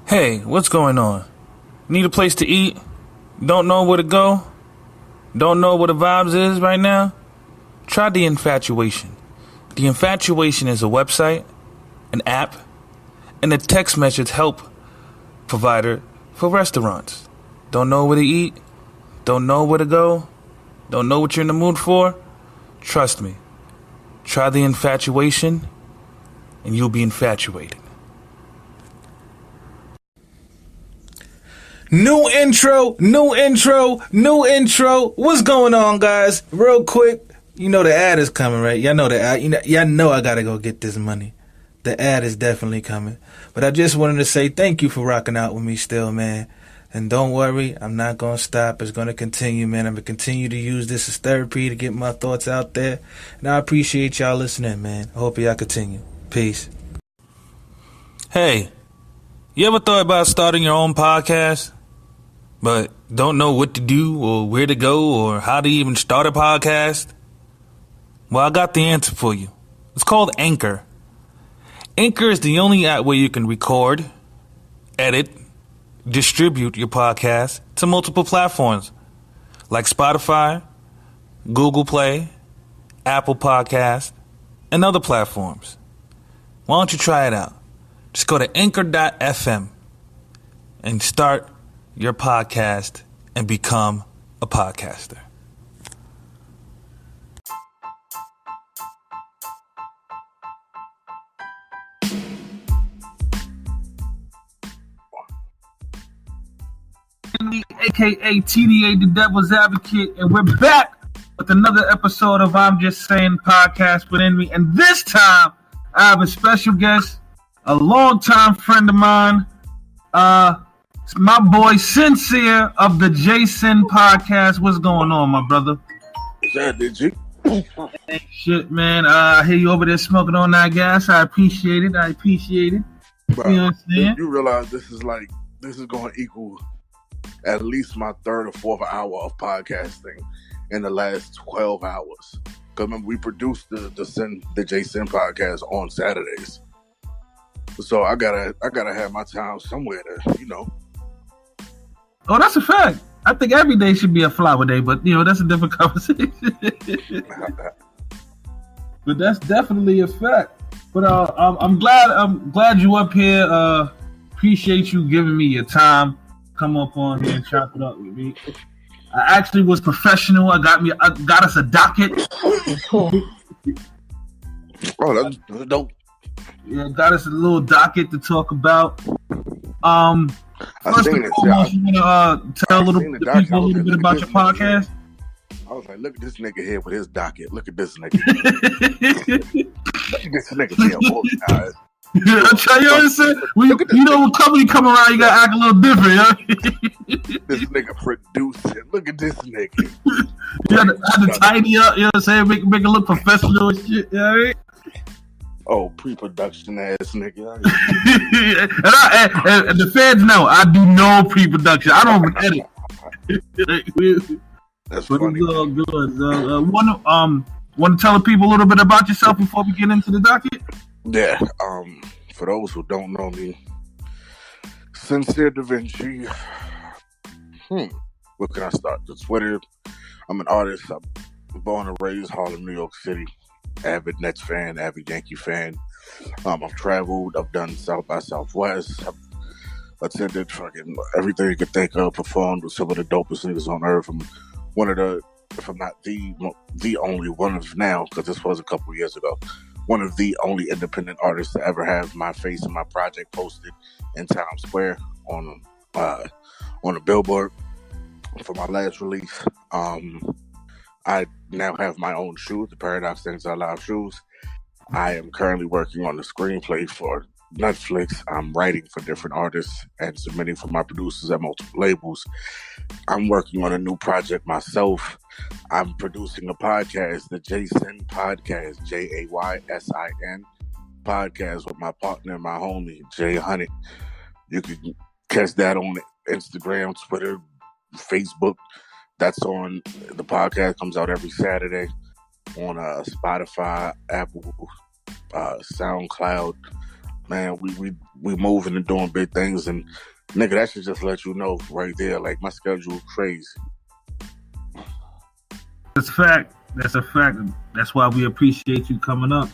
Hey, what's going on? Need a place to eat? Don't know where to go? Don't know what the vibes is right now? Try The Infatuation. The Infatuation is a website, an app, and a text message help provider for restaurants. Don't know where to eat? Don't know where to go? Don't know what you're in the mood for? Trust me. Try The Infatuation, and you'll be infatuated. New intro. What's going on, guys? Real quick, you know the ad is coming, right? Y'all know the ad. Y'all know I gotta go get this money. The ad is definitely coming. But I just wanted to say thank you for rocking out with me still, man. And don't worry, I'm not gonna stop. It's gonna continue, man. I'm gonna continue to use this as therapy to get my thoughts out there. And I appreciate y'all listening, man. I hope y'all continue. Peace. Hey, you ever thought about starting your own podcast, but don't know what to do or where to go or how to even start a podcast? Well, I got the answer for you. It's called Anchor. Anchor is the only app where you can record, edit, distribute your podcast to multiple platforms like Spotify, Google Play, Apple Podcast, and other platforms. Why don't you try it out? Just go to anchor.fm and start your podcast and become a podcaster. AKA TDA, the Devil's Advocate, and we're back with another episode of I'm Just Saying Podcast with Envy. And this time, I have a special guest, a longtime friend of mine, it's my boy Sincere of the JaySin podcast. What's going on, my brother? Did you? Hey, shit, man. I hear you over there smoking on that gas. I appreciate it. Bro, you know what I'm saying? You realize this is going to equal at least my third or fourth hour of podcasting in the last 12 hours. Because remember, we produced the JaySin podcast on Saturdays. So I gotta have my time somewhere to, Oh, that's a fact. I think every day should be a flower day, but that's a different conversation. But that's definitely a fact. But I'm glad you up here. Appreciate you giving me your time. Come up on here and chop it up with me. I actually was professional. I got us a docket. Oh, that's dope. Yeah, got us a little docket to talk about. First and foremost, you want to tell the people a little bit about your podcast? I was like, look at this nigga here with his docket. Look at this nigga. Look at this nigga here, guys. Yeah, I tell you what I'm saying. When company come around, you gotta act a little different, huh? This nigga producing. Look at this nigga. You had to tidy up, you know what I'm saying? Make it look professional and shit, you know what I mean? Oh, pre-production ass nigga. and the fans know I do no pre-production. I don't edit. That's but funny. It's all good. Want to tell the people a little bit about yourself before we get into the docket? Yeah. For those who don't know me, Sincere DaVinci. Where can I start? The Twitter. I'm an artist. I'm born and raised Harlem, New York City. Avid Nets fan, avid Yankee fan. I've traveled. I've done South by Southwest. I've attended fucking everything you could think of. Performed with some of the dopest niggas on earth. I'm one of the, if I'm not the only one of now, because this was a couple years ago, one of the only independent artists to ever have my face and my project posted in Times Square on a billboard for my last release. I now have my own shoe, the Paradox Things Are Live shoes. I am currently working on the screenplay for Netflix. I'm writing for different artists and submitting for my producers at multiple labels. I'm working on a new project myself. I'm producing a podcast, the JaySin podcast, JaySin podcast with my partner, my homie, Jay Hunnit. You can catch that on Instagram, Twitter, Facebook. That's on, the podcast comes out every Saturday on Spotify, Apple, SoundCloud, man, we moving and doing big things, and nigga, that should just let you know right there. Like, my schedule crazy. That's a fact. That's a fact. That's why we appreciate you coming up.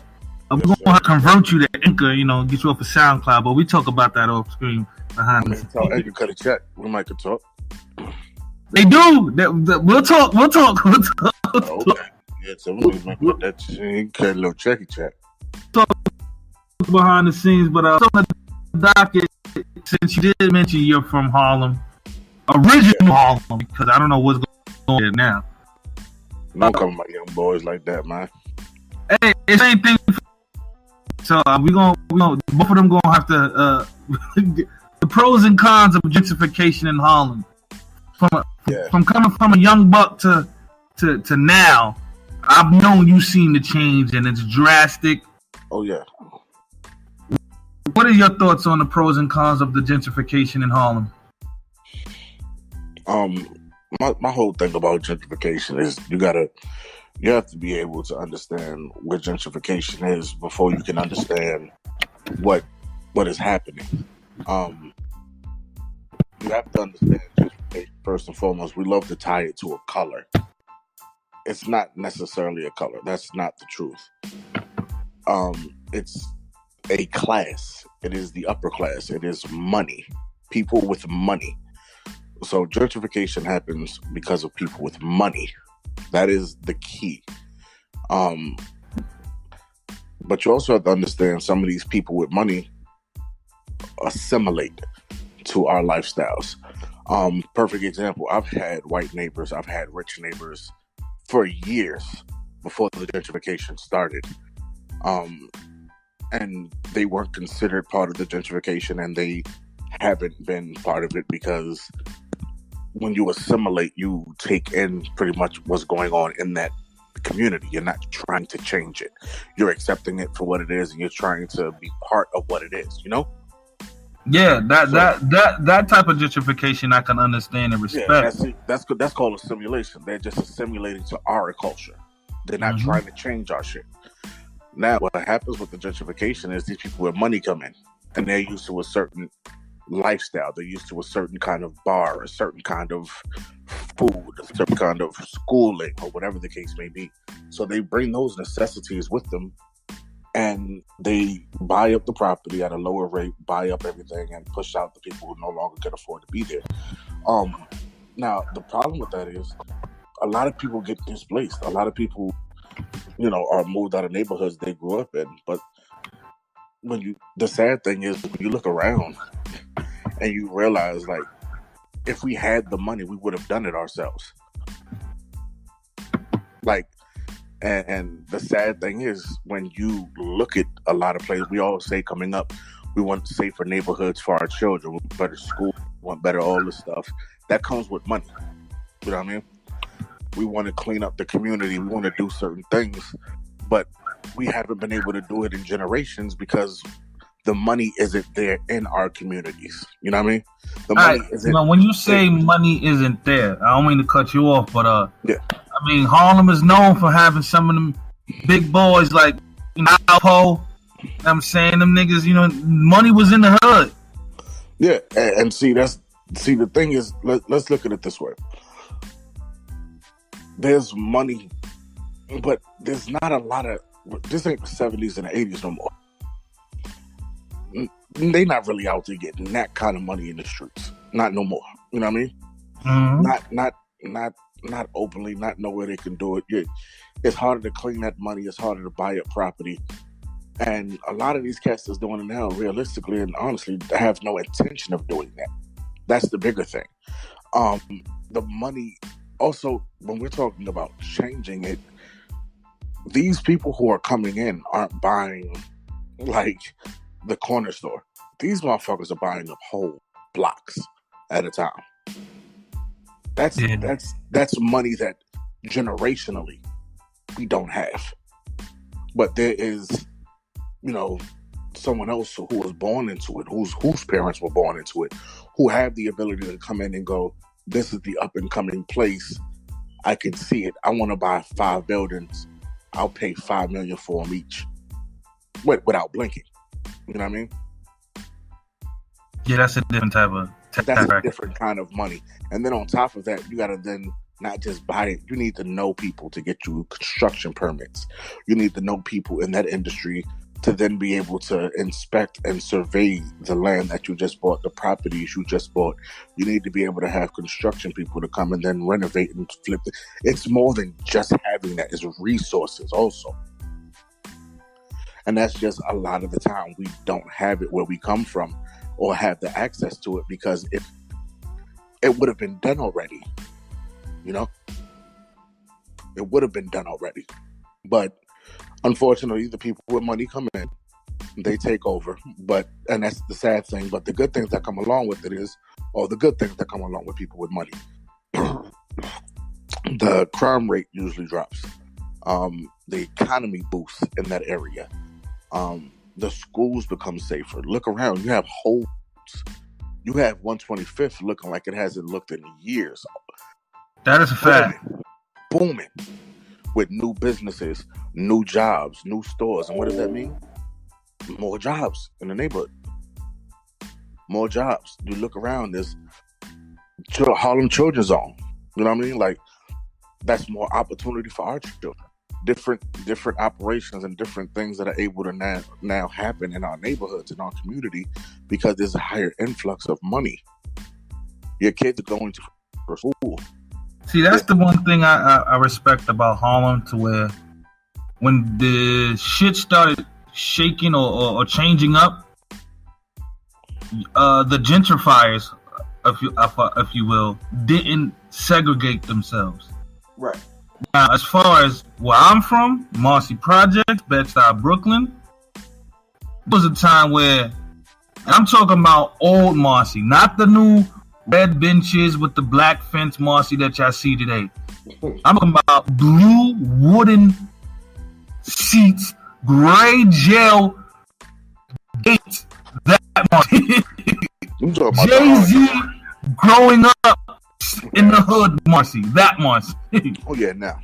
I'm going to convert you to Anchor, get you off of SoundCloud, but we talk about that off screen behind the scenes. Tell Anchor cut a check. We might could talk. They do. We'll talk. Okay. Yeah, so we might put that cut a little checky check. Talk behind the scenes, but on the docket, since you did mention you're from Harlem, original Harlem, because I don't know what's going on there now. Don't come about young boys like that, man. Hey, it's the same thing. So we gonna both of them gonna have to the pros and cons of gentrification in Harlem. From coming from a young buck to now, I've known you've seen the change and it's drastic. Oh yeah. What are your thoughts on the pros and cons of the gentrification in Harlem? My whole thing about gentrification is you have to be able to understand what gentrification is before you can understand what is happening. You have to understand gentrification first and foremost. We love to tie it to a color. It's not necessarily a color. That's not the truth. It's a class. It is the upper class. It is money. People with money. So gentrification happens because of people with money. That is the key. But you also have to understand some of these people with money assimilate to our lifestyles. Perfect example. I've had white neighbors. I've had rich neighbors for years before the gentrification started. And they weren't considered part of the gentrification, and they haven't been part of it because when you assimilate, you take in pretty much what's going on in that community. You're not trying to change it. You're accepting it for what it is, and you're trying to be part of what it is, Yeah, that type of gentrification I can understand and respect. Yeah, that's called assimilation. They're just assimilating to our culture. They're not trying to change our shit. Now, what happens with the gentrification is these people with money come in, and they're used to a certain lifestyle. They're used to a certain kind of bar, a certain kind of food, a certain kind of schooling, or whatever the case may be. So they bring those necessities with them, and they buy up the property at a lower rate, buy up everything, and push out the people who no longer can afford to be there. Now, the problem with that is a lot of people get displaced. A lot of people, are moved out of neighborhoods they grew up in. But the sad thing is, when you look around and you realize, like, if we had the money, we would have done it ourselves. Like, and the sad thing is, when you look at a lot of places, we all say coming up, we want safer neighborhoods for our children, we want better school, we want better all this stuff. That comes with money. You know what I mean? We want to clean up the community. We want to do certain things, but we haven't been able to do it in generations because the money isn't there in our communities. You know what I mean? The money isn't. When you say money isn't there, I don't mean to cut you off, but yeah. I mean, Harlem is known for having some of them big boys like Alpo. I'm saying them niggas. Money was in the hood. Yeah, and see the thing is, let's look at it this way. There's money, but there's not a lot of. This ain't the 70s and the 80s no more. They not really out there getting that kind of money in the streets. Not no more. You know what I mean? Mm-hmm. Not openly. Not nowhere they can do it. It's harder to clean that money. It's harder to buy up property. And a lot of these cats that's doing it now, realistically and honestly, have no intention of doing that. That's the bigger thing. The money. Also, when we're talking about changing it, these people who are coming in aren't buying like the corner store. These motherfuckers are buying up whole blocks at a time. That's money that generationally we don't have. But there is, someone else who was born into it, whose parents were born into it, who have the ability to come in and go, this is the up and coming place. I can see it. I want to buy 5 buildings. I'll pay $5 million for them each, without blinking. You know what I mean? Yeah, that's a different type of. That's a different kind of money. And then on top of that, you got to then not just buy it. You need to know people to get you construction permits. You need to know people in that industry to then be able to inspect and survey the land that you just bought, the properties you just bought. You need to be able to have construction people to come and then renovate and flip it. It's more than just having that. It's resources also. And that's just a lot of the time we don't have it where we come from, or have the access to it, because if it would have been done already, you know, it would have been done already. But unfortunately, the people with money come in, they take over. And that's the sad thing. But the good things that come along with it is, or the good things that come along with people with money, the crime rate usually drops. The economy boosts in that area. The schools become safer. Look around. You have holes. You have 125th looking like it hasn't looked in years. That is a fact. Booming with new businesses, new jobs, new stores. And what does that mean? More jobs in the neighborhood. More jobs. You look around, there's Harlem Children's Zone. You know what I mean? Like, that's more opportunity for our children. Different operations and different things that are able to now happen in our neighborhoods, in our community, because there's a higher influx of money. Your kids are going to school. See, that's the one thing I respect about Harlem, to where when the shit started shaking or changing up, the gentrifiers, if you will, didn't segregate themselves. Right. Now, as far as where I'm from, Marcy Projects, Bed-Stuy, Brooklyn, there was a time where, and I'm talking about old Marcy, not the new red benches with the black fence Marcy that y'all see today. I'm talking about blue wooden seats, gray gel gates. That Marcy. Jay-Z growing up in the hood, Marcy. That Marcy. Oh yeah, now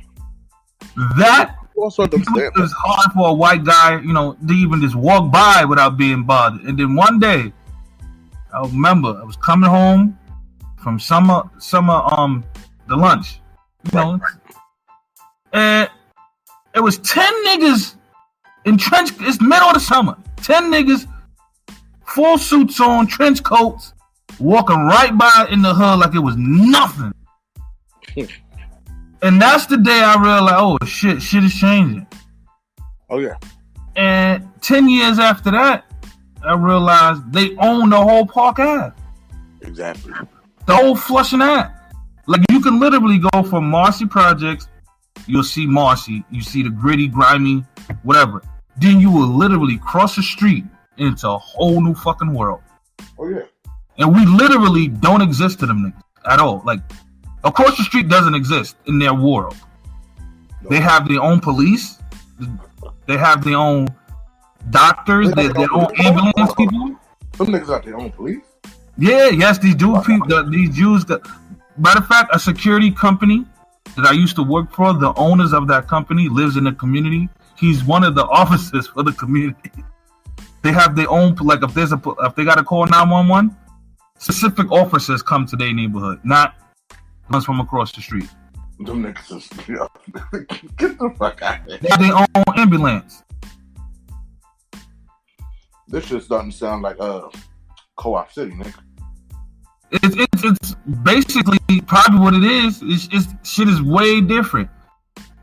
that it was hard for a white guy, you know, to even just walk by without being bothered. And then one day, I remember I was coming home from summer the lunch, you know, and it was 10 niggas in trench. It's middle of the summer. 10 niggas, full suits on, trench coats, walking right by in the hood like it was nothing. And that's the day I realized, oh shit is changing. Oh yeah. And 10 years after that, I realized they own the whole Park Ave. Exactly. The whole Flushing Ave. Like, you can literally go from Marcy Projects, you'll see Marcy, you see the gritty, grimy, whatever. Then you will literally cross the street into a whole new fucking world. Oh yeah. And we literally don't exist to them niggas at all. Like, across the street doesn't exist in their world. No. They have their own police. They have their own doctors. Their own ambulance people. Some niggas got their own police. Yeah, yes, these dude people, these Jews. Matter of fact, a security company that I used to work for, the owners of that company lives in the community. He's one of the officers for the community. They have their own, like, if they got to call 911, specific officers come to their neighborhood, not ones from across the street. Them niggas is, get the fuck out of here. They have their own ambulance. This shit doesn't sound like Co-op City, nigga. It's basically probably what it is. It's shit is way different.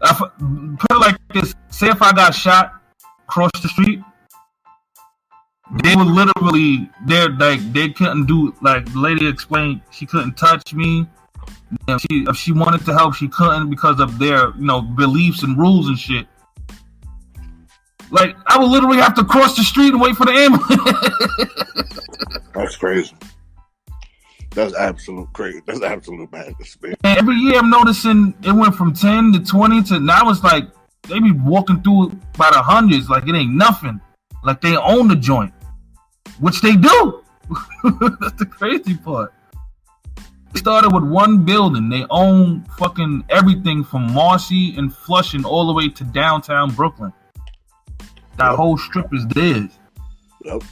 Put it like this: say if I got shot across the street, they would literally they couldn't do, like the lady explained, she couldn't touch me. You know, if she wanted to help, she couldn't because of their, you know, beliefs and rules and shit. Like, I would literally have to cross the street and wait for the ambulance. That's crazy. That's absolute crazy. That's absolute madness, man. And every year I'm noticing it went from 10 to 20 to now it's like they be walking through by the hundreds like it ain't nothing. Like they own the joint, which they do. That's the crazy part. They started with one building. They own fucking everything from Marcy and Flushing all the way to downtown Brooklyn. That whole strip is theirs. Yep.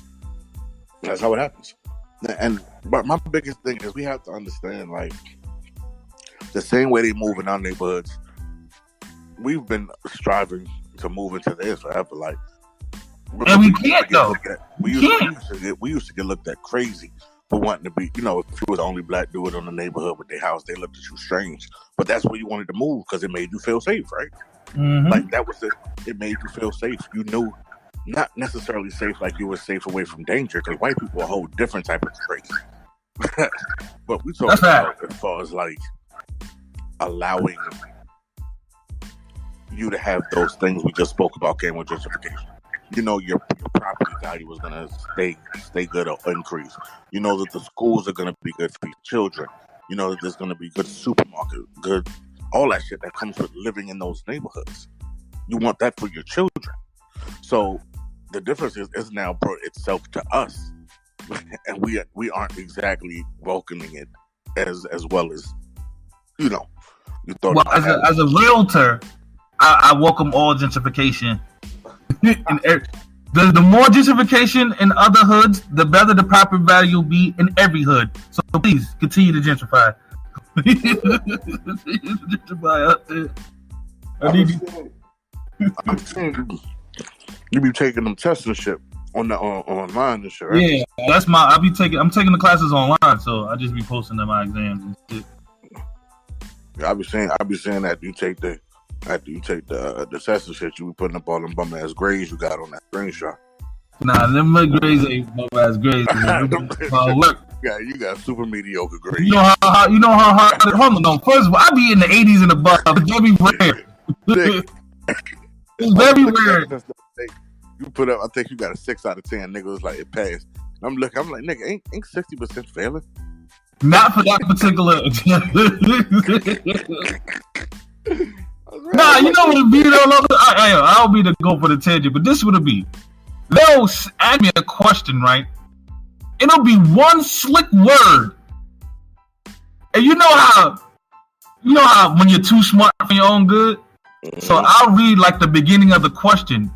That's how it happens. But my biggest thing is we have to understand, like, the same way they move in our neighborhoods, we've been striving to move into theirs forever. Like, and we can't though. We used to get looked at crazy for wanting to be, you know, if you were the only black dude in the neighborhood with their house, they looked at you strange. But that's where you wanted to move because it made you feel safe, right? Mm-hmm. Like, that was it. It made you feel safe. You knew, not necessarily safe like you were safe away from danger, because white people are a whole different type of crazy. But we talk about as far as like allowing you to have those things we just spoke about came with gentrification. You know, your property value is gonna stay good or increase. You know that the schools are gonna be good for your children. You know that there's gonna be good supermarket, good all that shit that comes with living in those neighborhoods. You want that for your children. So the difference is it's now brought itself to us, and we aren't exactly welcoming it as well as, you know, you thought. Well, as a realtor, I welcome all gentrification. The more gentrification in other hoods, the better the property value will be in every hood. So please continue to gentrify. Gentrify out there. I'm saying you be taking them tests and shit on the online and shit, right? Yeah, that's I'm taking the classes online, so I just be posting them my exams and shit. Yeah, I be saying that you take the test and shit, you be putting up all them bum ass grades you got on that screenshot. Nah, them grades ain't bum ass grades. Look. Yeah, you got super mediocre grades. You know how hard. Hold on, first of all, I be in the 80s and above. It's very rare. It's very rare. You put up, I think you got a 6 out of 10. Nigga was like, it passed. I'm like, nigga, ain't 60% failing? Not for that particular. Nah, you know what it be though. I'll be the go for the tangent, but this would it be. They'll ask me a question, right? It'll be one slick word, and you know how when you're too smart for your own good. So I'll read like the beginning of the question,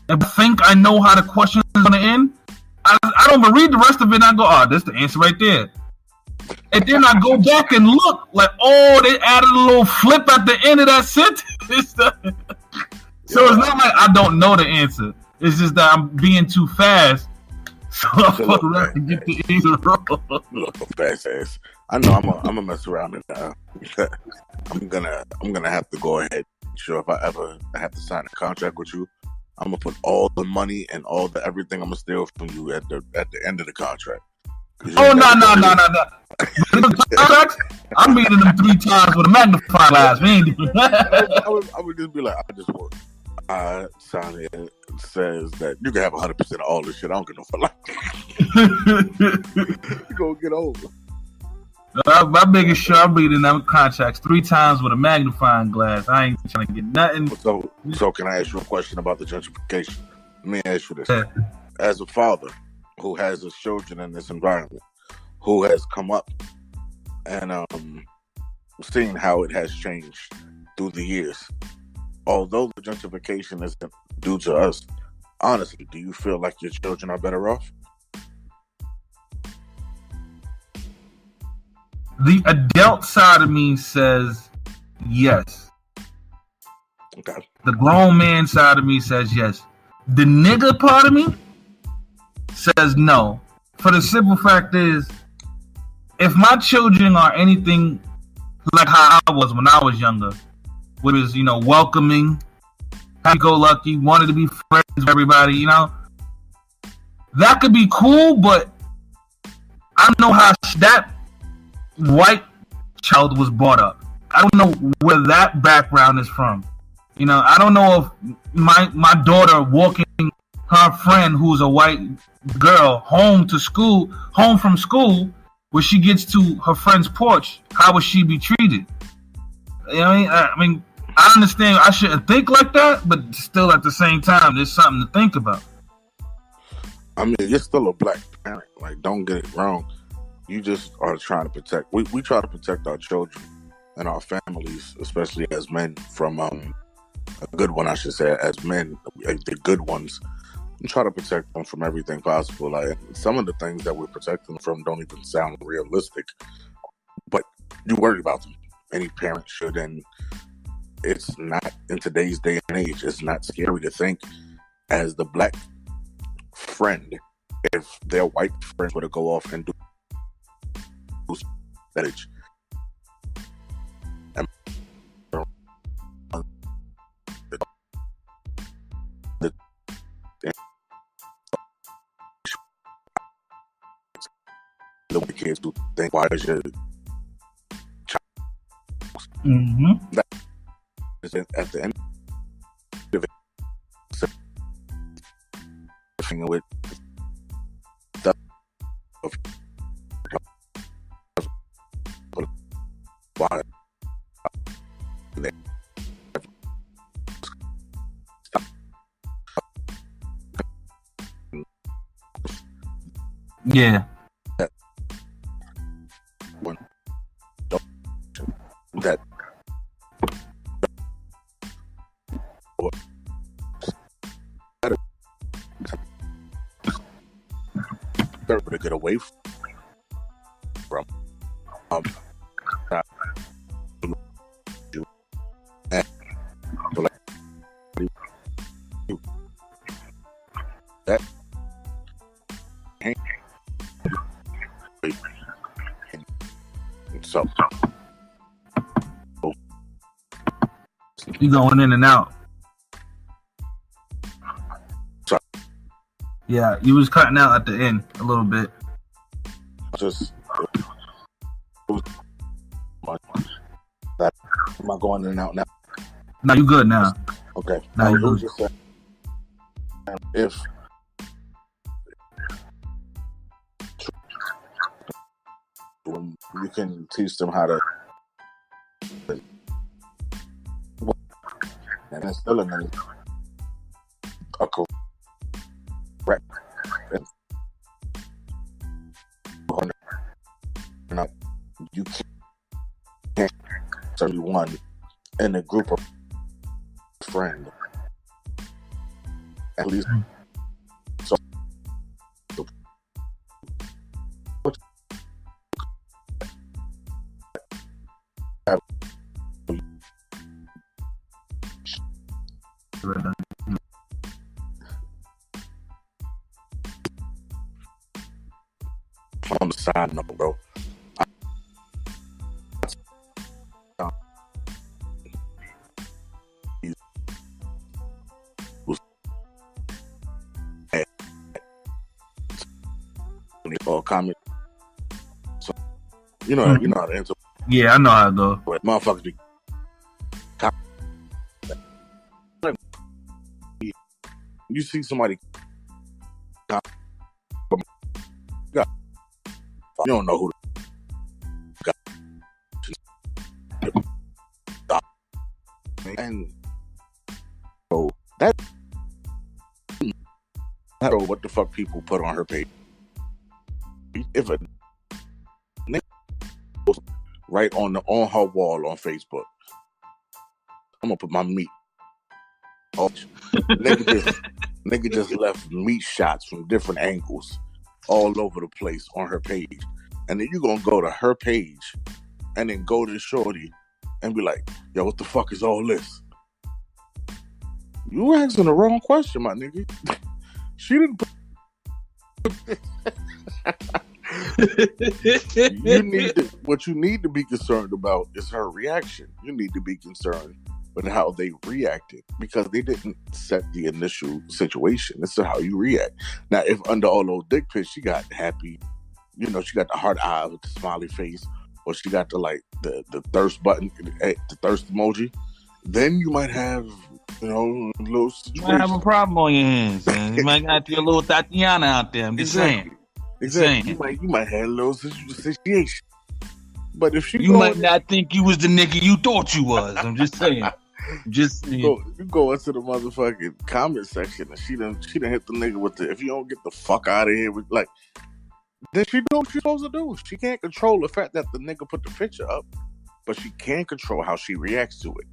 and think I know how the question is gonna end. I don't even read the rest of it. And I go, oh, that's the answer right there. And then I go back and look, like, oh, they added a little flip at the end of that sentence. So it's not like I don't know the answer. It's just that I'm being too fast. So I fuck around and get the answer wrong. Look, fast ass. I know I'm gonna mess around and I'm gonna have to go ahead. Sure, if I ever have to sign a contract with you, I'm gonna put all the money and all the everything I'm gonna steal from you at the end of the contract. Oh no! I'm reading them 3 times with a magnifying glass. I would just be like, I just want sign it. It says that you can have 100% of all this shit. I don't get no for life. You gonna get over. My biggest show, I'm reading them contracts 3 times with a magnifying glass. I ain't trying to get nothing. So can I ask you a question about the gentrification? Let me ask you this. Yeah. As a father who has his children in this environment, who has come up and seen how it has changed through the years, although the gentrification isn't due to us, honestly, do you feel like your children are better off? The adult side of me says yes. Okay. The grown man side of me says yes. The nigga part of me says no. For the simple fact is, if my children are anything like how I was when I was younger, which is, welcoming, happy-go-lucky, wanted to be friends with everybody, that could be cool, but I don't know how that white child was brought up. I don't know where that background is from. I don't know if my daughter walking her friend who's a white girl home from school, where she gets to her friend's porch, how would she be treated? I mean, I understand I shouldn't think like that, but still at the same time, there's something to think about. I mean, you're still a black parent. Like, don't get it wrong. You just are trying to protect. We try to protect our children and our families, especially as men, from a good one, I should say, as men, the good ones, try to protect them from everything possible. Like, some of the things that we're protecting them from don't even sound realistic, but you worry about them. Any parent should, and it's not, in today's day and age, it's not scary to think, as the black friend, if their white friends were to go off and do that, the kids do think, why is your child that is at the end of it with stuff of why yeah. That better to get away from that so You going in and out. Sorry. Yeah, you was cutting out at the end a little bit. Just that, am I going in and out now? No, you good now. Okay. Now you good. Just saying, if you can teach them how to, and it's still a correct. You can't everyone in a group of friends. At least so on the side note, bro. Or comment. So you know how to answer. Yeah, I know how to go. But motherfuckers be you see somebody you don't know who and so that I don't know what the fuck people put on her page. If a nigga right on her wall on Facebook, I'm gonna put my meat. Oh, nigga just left meat shots from different angles all over the place on her page, and then you gonna go to her page and then go to shorty and be like, "Yo, what the fuck is all this?" You asking the wrong question, my nigga. She didn't. What you need to be concerned about is her reaction. You need to be concerned with how they reacted, because they didn't set the initial situation. This is how you react. Now, if under all those dick pics she got happy, she got the heart eye with the smiley face, or she got the thirst button, the thirst emoji, then you might have a little situation. You might have a problem on your hands, man. You might got your little Tatiana out there. I'm just saying. Exactly. You might have a little situation. But if you might not think you was the nigga you thought you was. I'm just saying. You go into the motherfucking comment section and she done hit the nigga with the, if you don't get the fuck out of here with, like, then she do what she's supposed to do. She can't control the fact that the nigga put the picture up, but she can control how she reacts to it.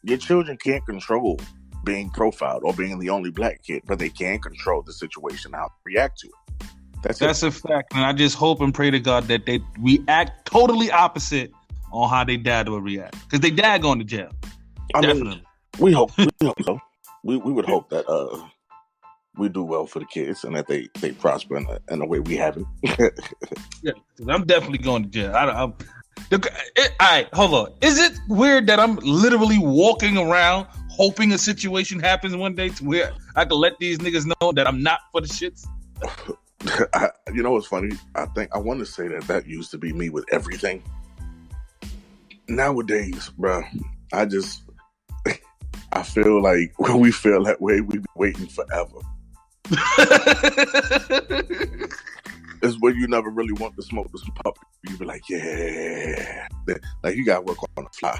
Your children can't control being profiled or being the only black kid, but they can't control the situation, how to react to it. That's a fact, and I just hope and pray to God that they react totally opposite on how they dad will react, because they dad going to jail. Definitely. We hope so. We would hope that we do well for the kids and that they prosper in a way we haven't. Yeah, I'm definitely going to jail. All right, hold on. Is it weird that I'm literally walking around hoping a situation happens one day to where I can let these niggas know that I'm not for the shits? You know what's funny? I want to say that used to be me with everything. Nowadays, bro, I feel like when we feel that way, we be waiting forever. It's when you never really want to smoke this puppy. You be like, yeah. Like, you got to work on the fly.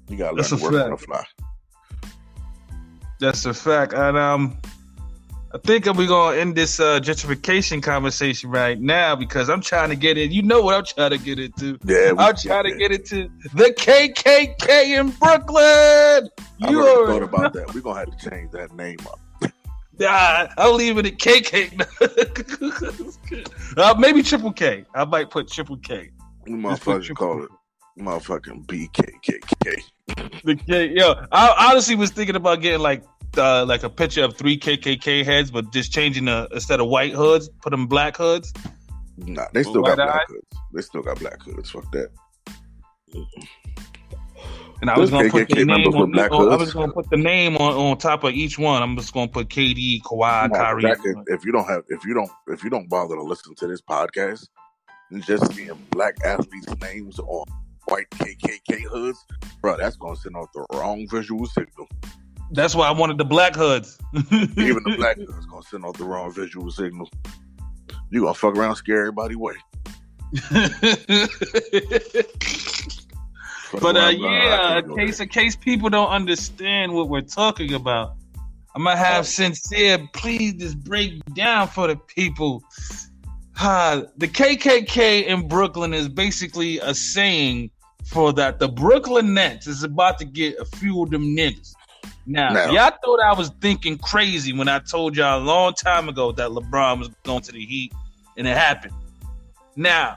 You got to learn to work on the fly. That's a fact. And I think we're going to end this gentrification conversation right now because I'm trying to get it. You know what I'm trying to get into. Yeah, I'm trying to get into the KKK in Brooklyn. I already thought about that. We're going to have to change that name up. I'll leave it at KK. Maybe Triple K. I might put Triple K. We motherfuckers call it motherfucking BKKK. The K, yo, I honestly was thinking about getting like a picture of 3 KKK heads, but just changing instead of white hoods, put them black hoods. Nah, they still got black hoods. They still got black hoods. Fuck that. And I was gonna put the name on. I was gonna put the name on top of each one. I'm just gonna put KD, Kawhi, Kyrie. If you don't bother to listen to this podcast, and just seeing black athletes' names on white KKK hoods, bro, that's gonna send out the wrong visual signal. That's why I wanted the black hoods. Even the black hoods gonna send out the wrong visual signal. You gonna fuck around, scare everybody away. But in case people don't understand what we're talking about, I'm gonna have Sincere please just break down for the people. The KKK in Brooklyn is basically a saying for that the Brooklyn Nets is about to get a few of them niggas. Now, y'all thought I was thinking crazy when I told y'all a long time ago that LeBron was going to the Heat, and it happened. Now,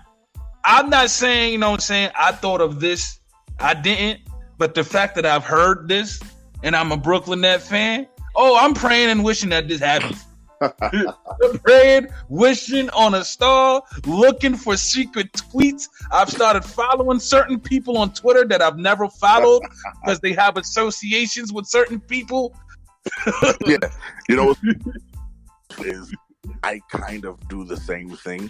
I'm not saying, you know what I'm saying, I thought of this. I didn't, but the fact that I've heard this and I'm a Brooklyn Nets fan, I'm praying and wishing that this happens. I'm praying, wishing on a star, looking for secret tweets. I've started following certain people on Twitter that I've never followed because they have associations with certain people. Yeah, you know, I kind of do the same thing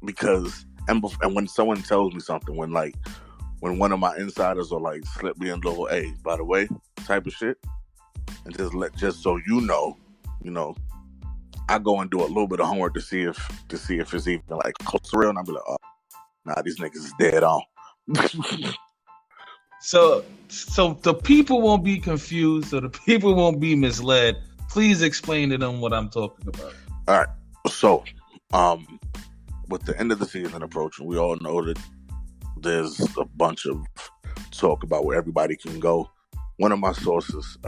because, and when someone tells me something, when one of my insiders will like slip me a little, hey, by the way, type of shit, and just so you know, I go and do a little bit of homework to see if it's even like close to real, and I'll be like, oh, nah, these niggas is dead on. So the people won't be confused, so the people won't be misled. Please explain to them what I'm talking about. All right. So, with the end of the season approaching, we all know that there's a bunch of talk about where everybody can go. One of my sources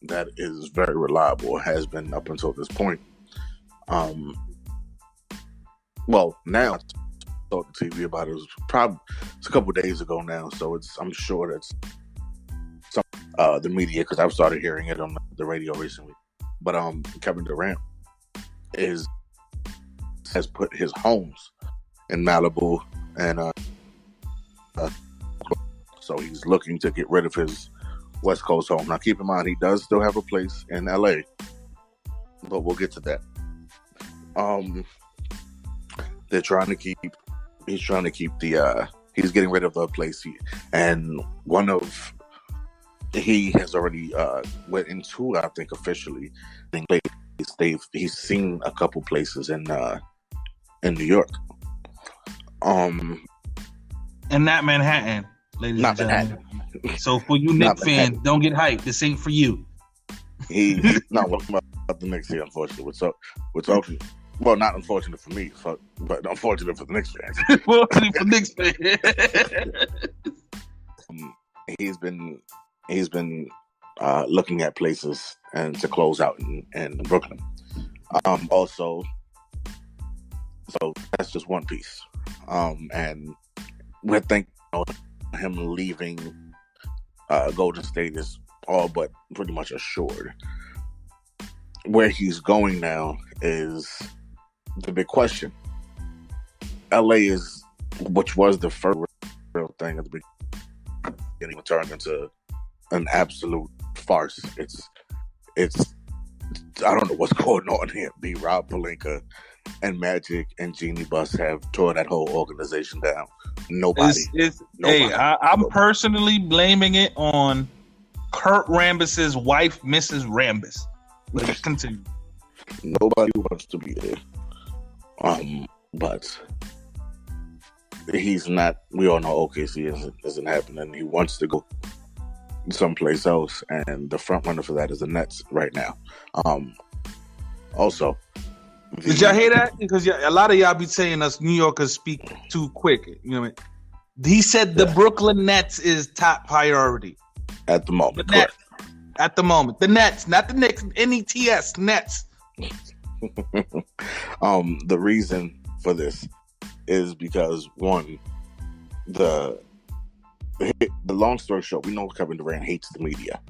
that is very reliable, has been up until this point. Well, now I talked to TV about it. It's a couple days ago now, so I'm sure that's some the media, because I've started hearing it on the radio recently. But Kevin Durant has put his homes in Malibu, and so he's looking to get rid of his West Coast home. Now, keep in mind, he does still have a place in LA, but we'll get to that. He's trying to keep he's getting rid of the place, and he has already went into, I think, officially. He's seen a couple places in New York. And not Manhattan, ladies and gentlemen. So for you Knicks fans, don't get hyped. This ain't for you. He's not about the Knicks here, unfortunately. We're talking. Well, not unfortunate for me, but unfortunate for the Knicks fans. Unfortunate for Knicks fans. He's been looking at places and to close out in Brooklyn. Also, so that's just one piece. And we think him leaving Golden State is all but pretty much assured. Where he's going now is the big question. LA is, which was the first real thing at the beginning, turned into an absolute farce. It's I don't know what's going on here. B. Rob Pelinka and Magic and Jeannie Buss have tore that whole organization down. Nobody. Hey, I'm personally blaming it on Kurt Rambis's wife, Mrs. Rambis. Let's continue. Nobody wants to be there. But he's not. We all know OKC isn't happening. He wants to go someplace else, and the front runner for that is the Nets right now. Also, did y'all hear that? Because a lot of y'all be saying us New Yorkers speak too quick. You know what I mean? He said the Brooklyn Nets is top priority at the moment. The Nets, at the moment, the Nets, not the Knicks. Nets, Nets. The reason for this is because one, the long story short, we know Kevin Durant hates the media.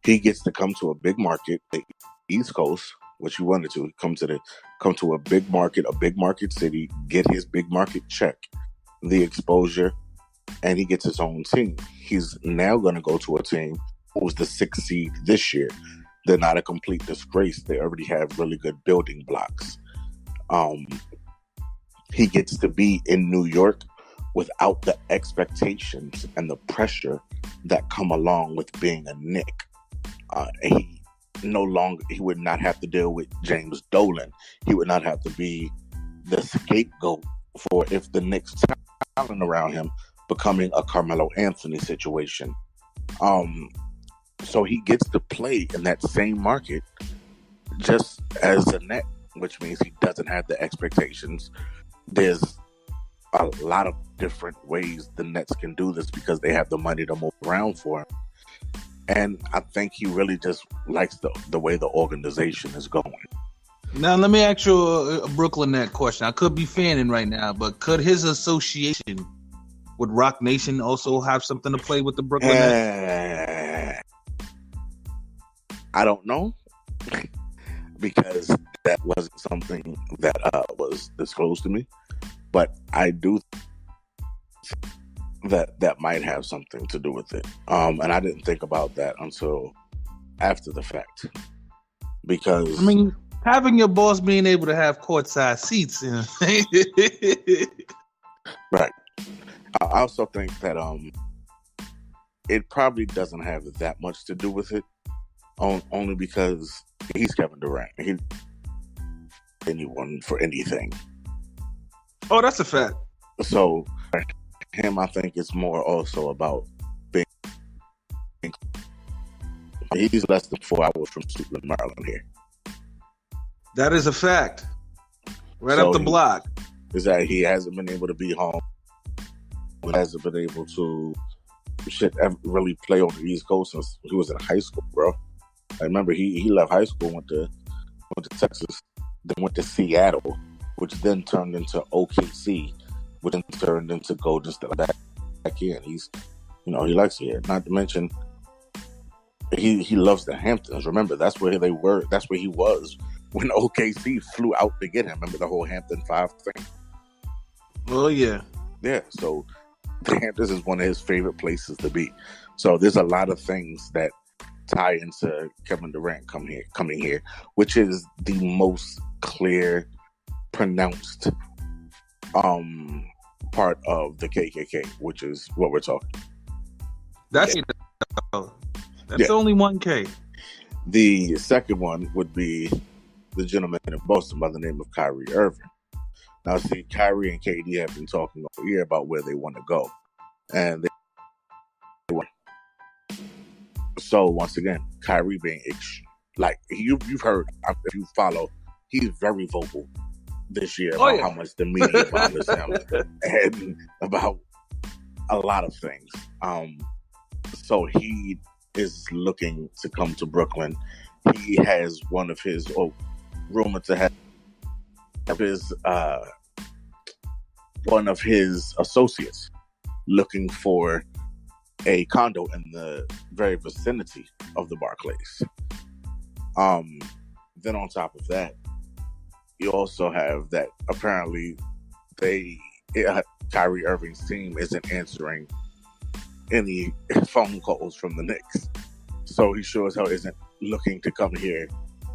He gets to come to a big market, the East Coast, which he wanted to come to a big market city, get his big market check, the exposure, and he gets his own team. He's now going to go to a team who was the 6th seed this year. They're not a complete disgrace. They already have really good building blocks. He gets to be in New York without the expectations and the pressure that come along with being a Knick. He would not have to deal with James Dolan. He would not have to be the scapegoat for if the Knicks talent around him becoming a Carmelo Anthony situation. So he gets to play in that same market just as a Net, which means he doesn't have the expectations. There's a lot of different ways the Nets can do this because they have the money to move around for him. And I think he really just likes the way the organization is going. Now, let me ask you a Brooklyn Net question. I could be fanning right now, but could his association with Rock Nation also have something to play with the Brooklyn Nets? I don't know, because that wasn't something that was disclosed to me. But I do that might have something to do with it. And I didn't think about that until after the fact. Because I mean, having your boss being able to have courtside seats, you know? Right. I also think that it probably doesn't have that much to do with it, only because he's Kevin Durant. He anyone for anything. Oh, that's a fact. So him, I think it's more also about being. He's less than 4 hours from Suitland, Maryland here. That is a fact. Right up the block. Is that he hasn't been able to be home. He hasn't been able to really play on the East Coast since he was in high school, bro. I remember he left high school, went to Texas, then went to Seattle, which then turned into OKC, which then turned into Golden State back in. He likes it here. Not to mention, he loves the Hamptons. Remember, that's where they were. That's where he was when OKC flew out to get him. Remember the whole Hampton 5 thing? Oh, yeah. Yeah, so the Hamptons is one of his favorite places to be. So there's a lot of things that tie into Kevin Durant coming here, which is the most clear, pronounced part of the KKK, which is what we're talking. That's only 1K. The second one would be the gentleman in Boston by the name of Kyrie Irving. Now, see, Kyrie and KD have been talking all year about where they want to go, and they want. So once again, Kyrie being you've heard, if you follow, he's very vocal this year about how much the media bothers him and about a lot of things. So he is looking to come to Brooklyn. He has one of his, rumored to have his one of his associates looking for a condo in the very vicinity of the Barclays. Then on top of that, you also have that apparently Kyrie Irving's team isn't answering any phone calls from the Knicks. So he sure as hell isn't looking to come here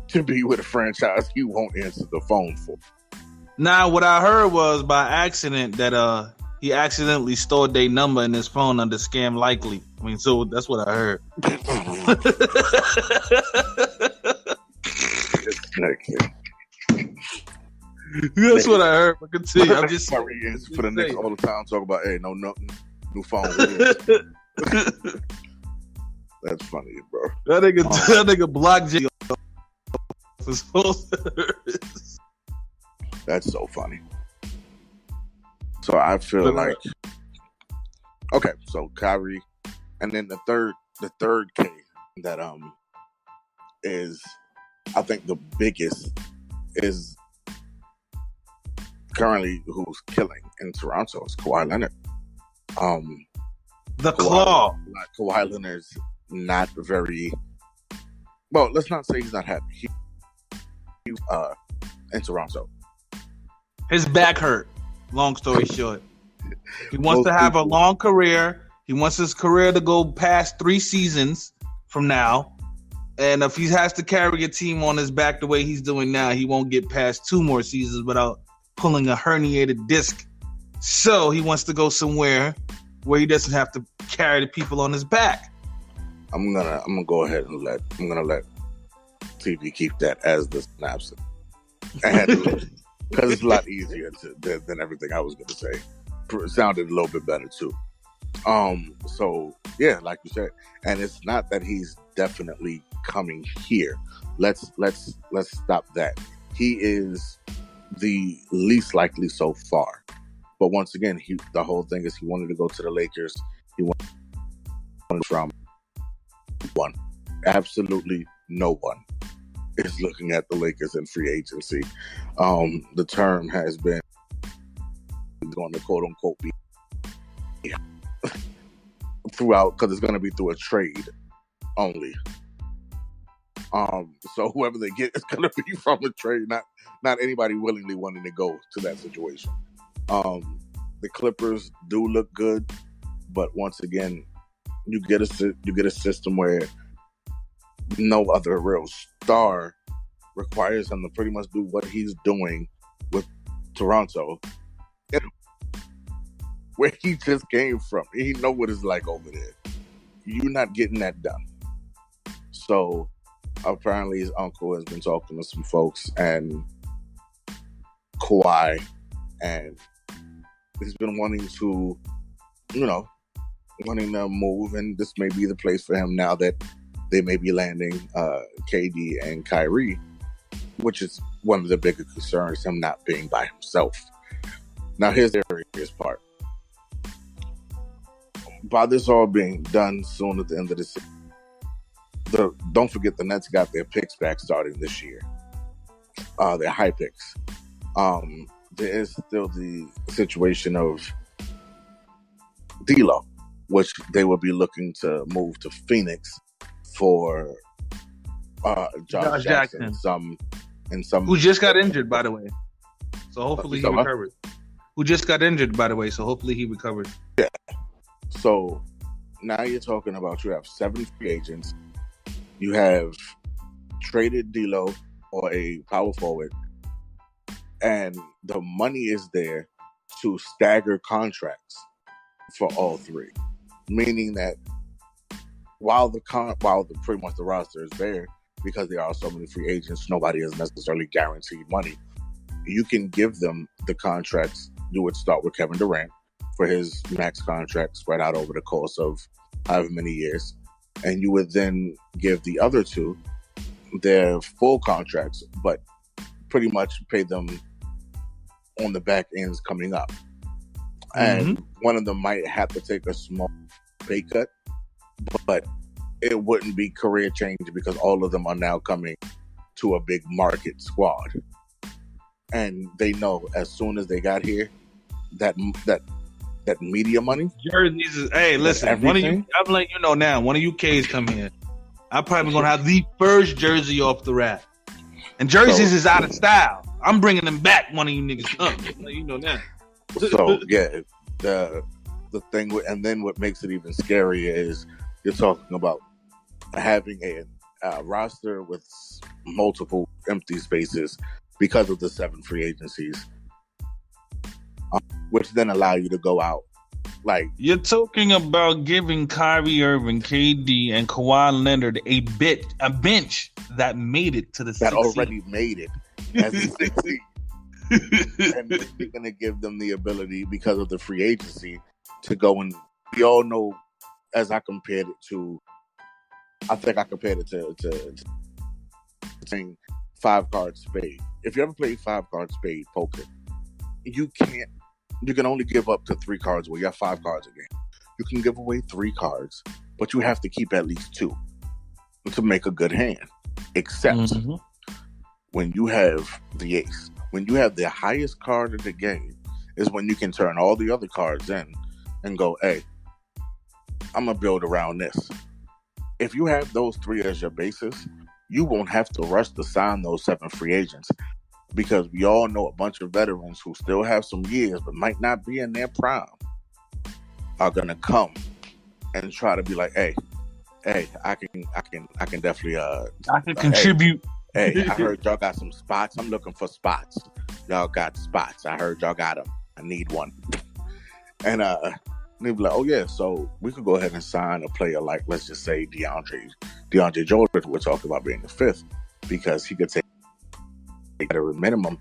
to be with a franchise he won't answer the phone for. Now, what I heard was by accident that he accidentally stored their number in his phone under Scam Likely. I mean, so that's what I heard. That's what I heard. I can see. I'm just for the Knicks all the time talk about, hey, no new phone. That's funny, bro. That nigga blocked Jay. That's so funny. So I feel like, okay, so Kyrie, and then the third K that is, I think the biggest is currently who's killing in Toronto is Kawhi Leonard. The Claw. Kawhi Leonard's not very well. Let's not say he's not happy. He's in Toronto. His back hurt. Long story short, he wants to have a long career. He wants his career to go past 3 seasons from now. And if he has to carry a team on his back the way he's doing now, he won't get past 2 more seasons without pulling a herniated disc. So he wants to go somewhere where he doesn't have to carry the people on his back. I'm gonna go ahead and let TV keep that as the synopsis. Because it's a lot easier than everything I was gonna say. It sounded a little bit better too. So yeah, like you said, and it's not that he's definitely coming here. Let's stop that. He is the least likely so far. But once again, the whole thing is he wanted to go to the Lakers. He wanted from one. Absolutely no one is looking at the Lakers in free agency. The term has been going to quote unquote be throughout, because it's going to be through a trade only. So whoever they get is going to be from a trade, not anybody willingly wanting to go to that situation. The Clippers do look good, but once again, you get a system where no other real star requires him to pretty much do what he's doing with Toronto, where he just came from. He know what it's like over there. You're not getting that done. So apparently his uncle has been talking to some folks and Kawhi, and he's been wanting to move, and this may be the place for him now that they may be landing KD and Kyrie, which is one of the bigger concerns, him not being by himself. Now here's the serious part. By this all being done soon at the end of the season, don't forget the Nets got their picks back starting this year. Their high picks. There is still the situation of D'Lo, which they will be looking to move to Phoenix for Josh Jackson and some who just got injured, by the way. So hopefully he recovers. Who just got injured, by the way. So hopefully he recovers. Yeah. So now you're talking about you have 7 free agents. You have traded D'Lo or a power forward, and the money is there to stagger contracts for all 3. Meaning that while pretty much the roster is there, because there are so many free agents, nobody is necessarily guaranteed money. You can give them the contracts. You would start with Kevin Durant for his max contract spread out over the course of however many years. And you would then give the other 2 their full contracts, but pretty much pay them on the back ends coming up. And one of them might have to take a small pay cut, but it wouldn't be career changing because all of them are now coming to a big market squad, and they know as soon as they got here that media money. Jerseys is, hey, listen, one of you, I'm letting you know now, one of you K's come here, I'm probably gonna have the first jersey off the rack. And jerseys is out of style. I'm bringing them back. One of you niggas up. You know that. So yeah, the thing with, and then what makes it even scarier is you're talking about having a roster with multiple empty spaces because of the 7 free agencies, which then allow you to go out. Like, you're talking about giving Kyrie Irving, KD, and Kawhi Leonard a bench that made it to the that 6th already seed. made it as a 6th seed. And you're going to give them the ability because of the free agency to go, and we all know, as I compared it to, I think I compared it to saying 5-card spade. If you ever played 5-card spade poker, you can only give up to 3 cards where you have 5 cards a game. You can give away 3 cards, but you have to keep at least 2 to make a good hand. Except when you have the ace. When you have the highest card of the game is when you can turn all the other cards in and go, hey, I'm going to build around this. If you have those 3 as your basis, you won't have to rush to sign those 7 free agents, because we all know a bunch of veterans who still have some years but might not be in their prime are going to come and try to be like, hey, I can definitely I can contribute. Hey, I heard y'all got some spots. I'm looking for spots. Y'all got spots. I heard y'all got them. I need one. And they be like, oh yeah, so we could go ahead and sign a player like, let's just say DeAndre Jordan. We're talking about being the 5th, because he could take at a minimum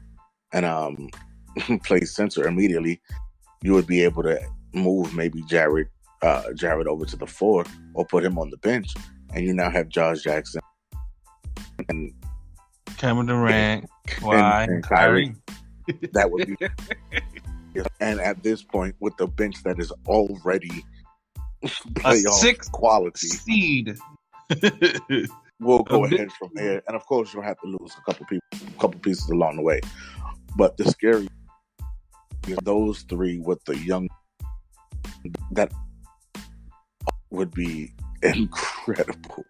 and play center immediately. You would be able to move maybe Jared over to the 4 or put him on the bench, and you now have Josh Jackson and Kevin Durant, Kawhi, and Kyrie. That would be. And at this point, with the bench that is already playoff 6th quality seed, we'll go ahead from there. And of course, you'll have to lose a couple pieces along the way. But the scary is those 3 with the young, that would be incredible.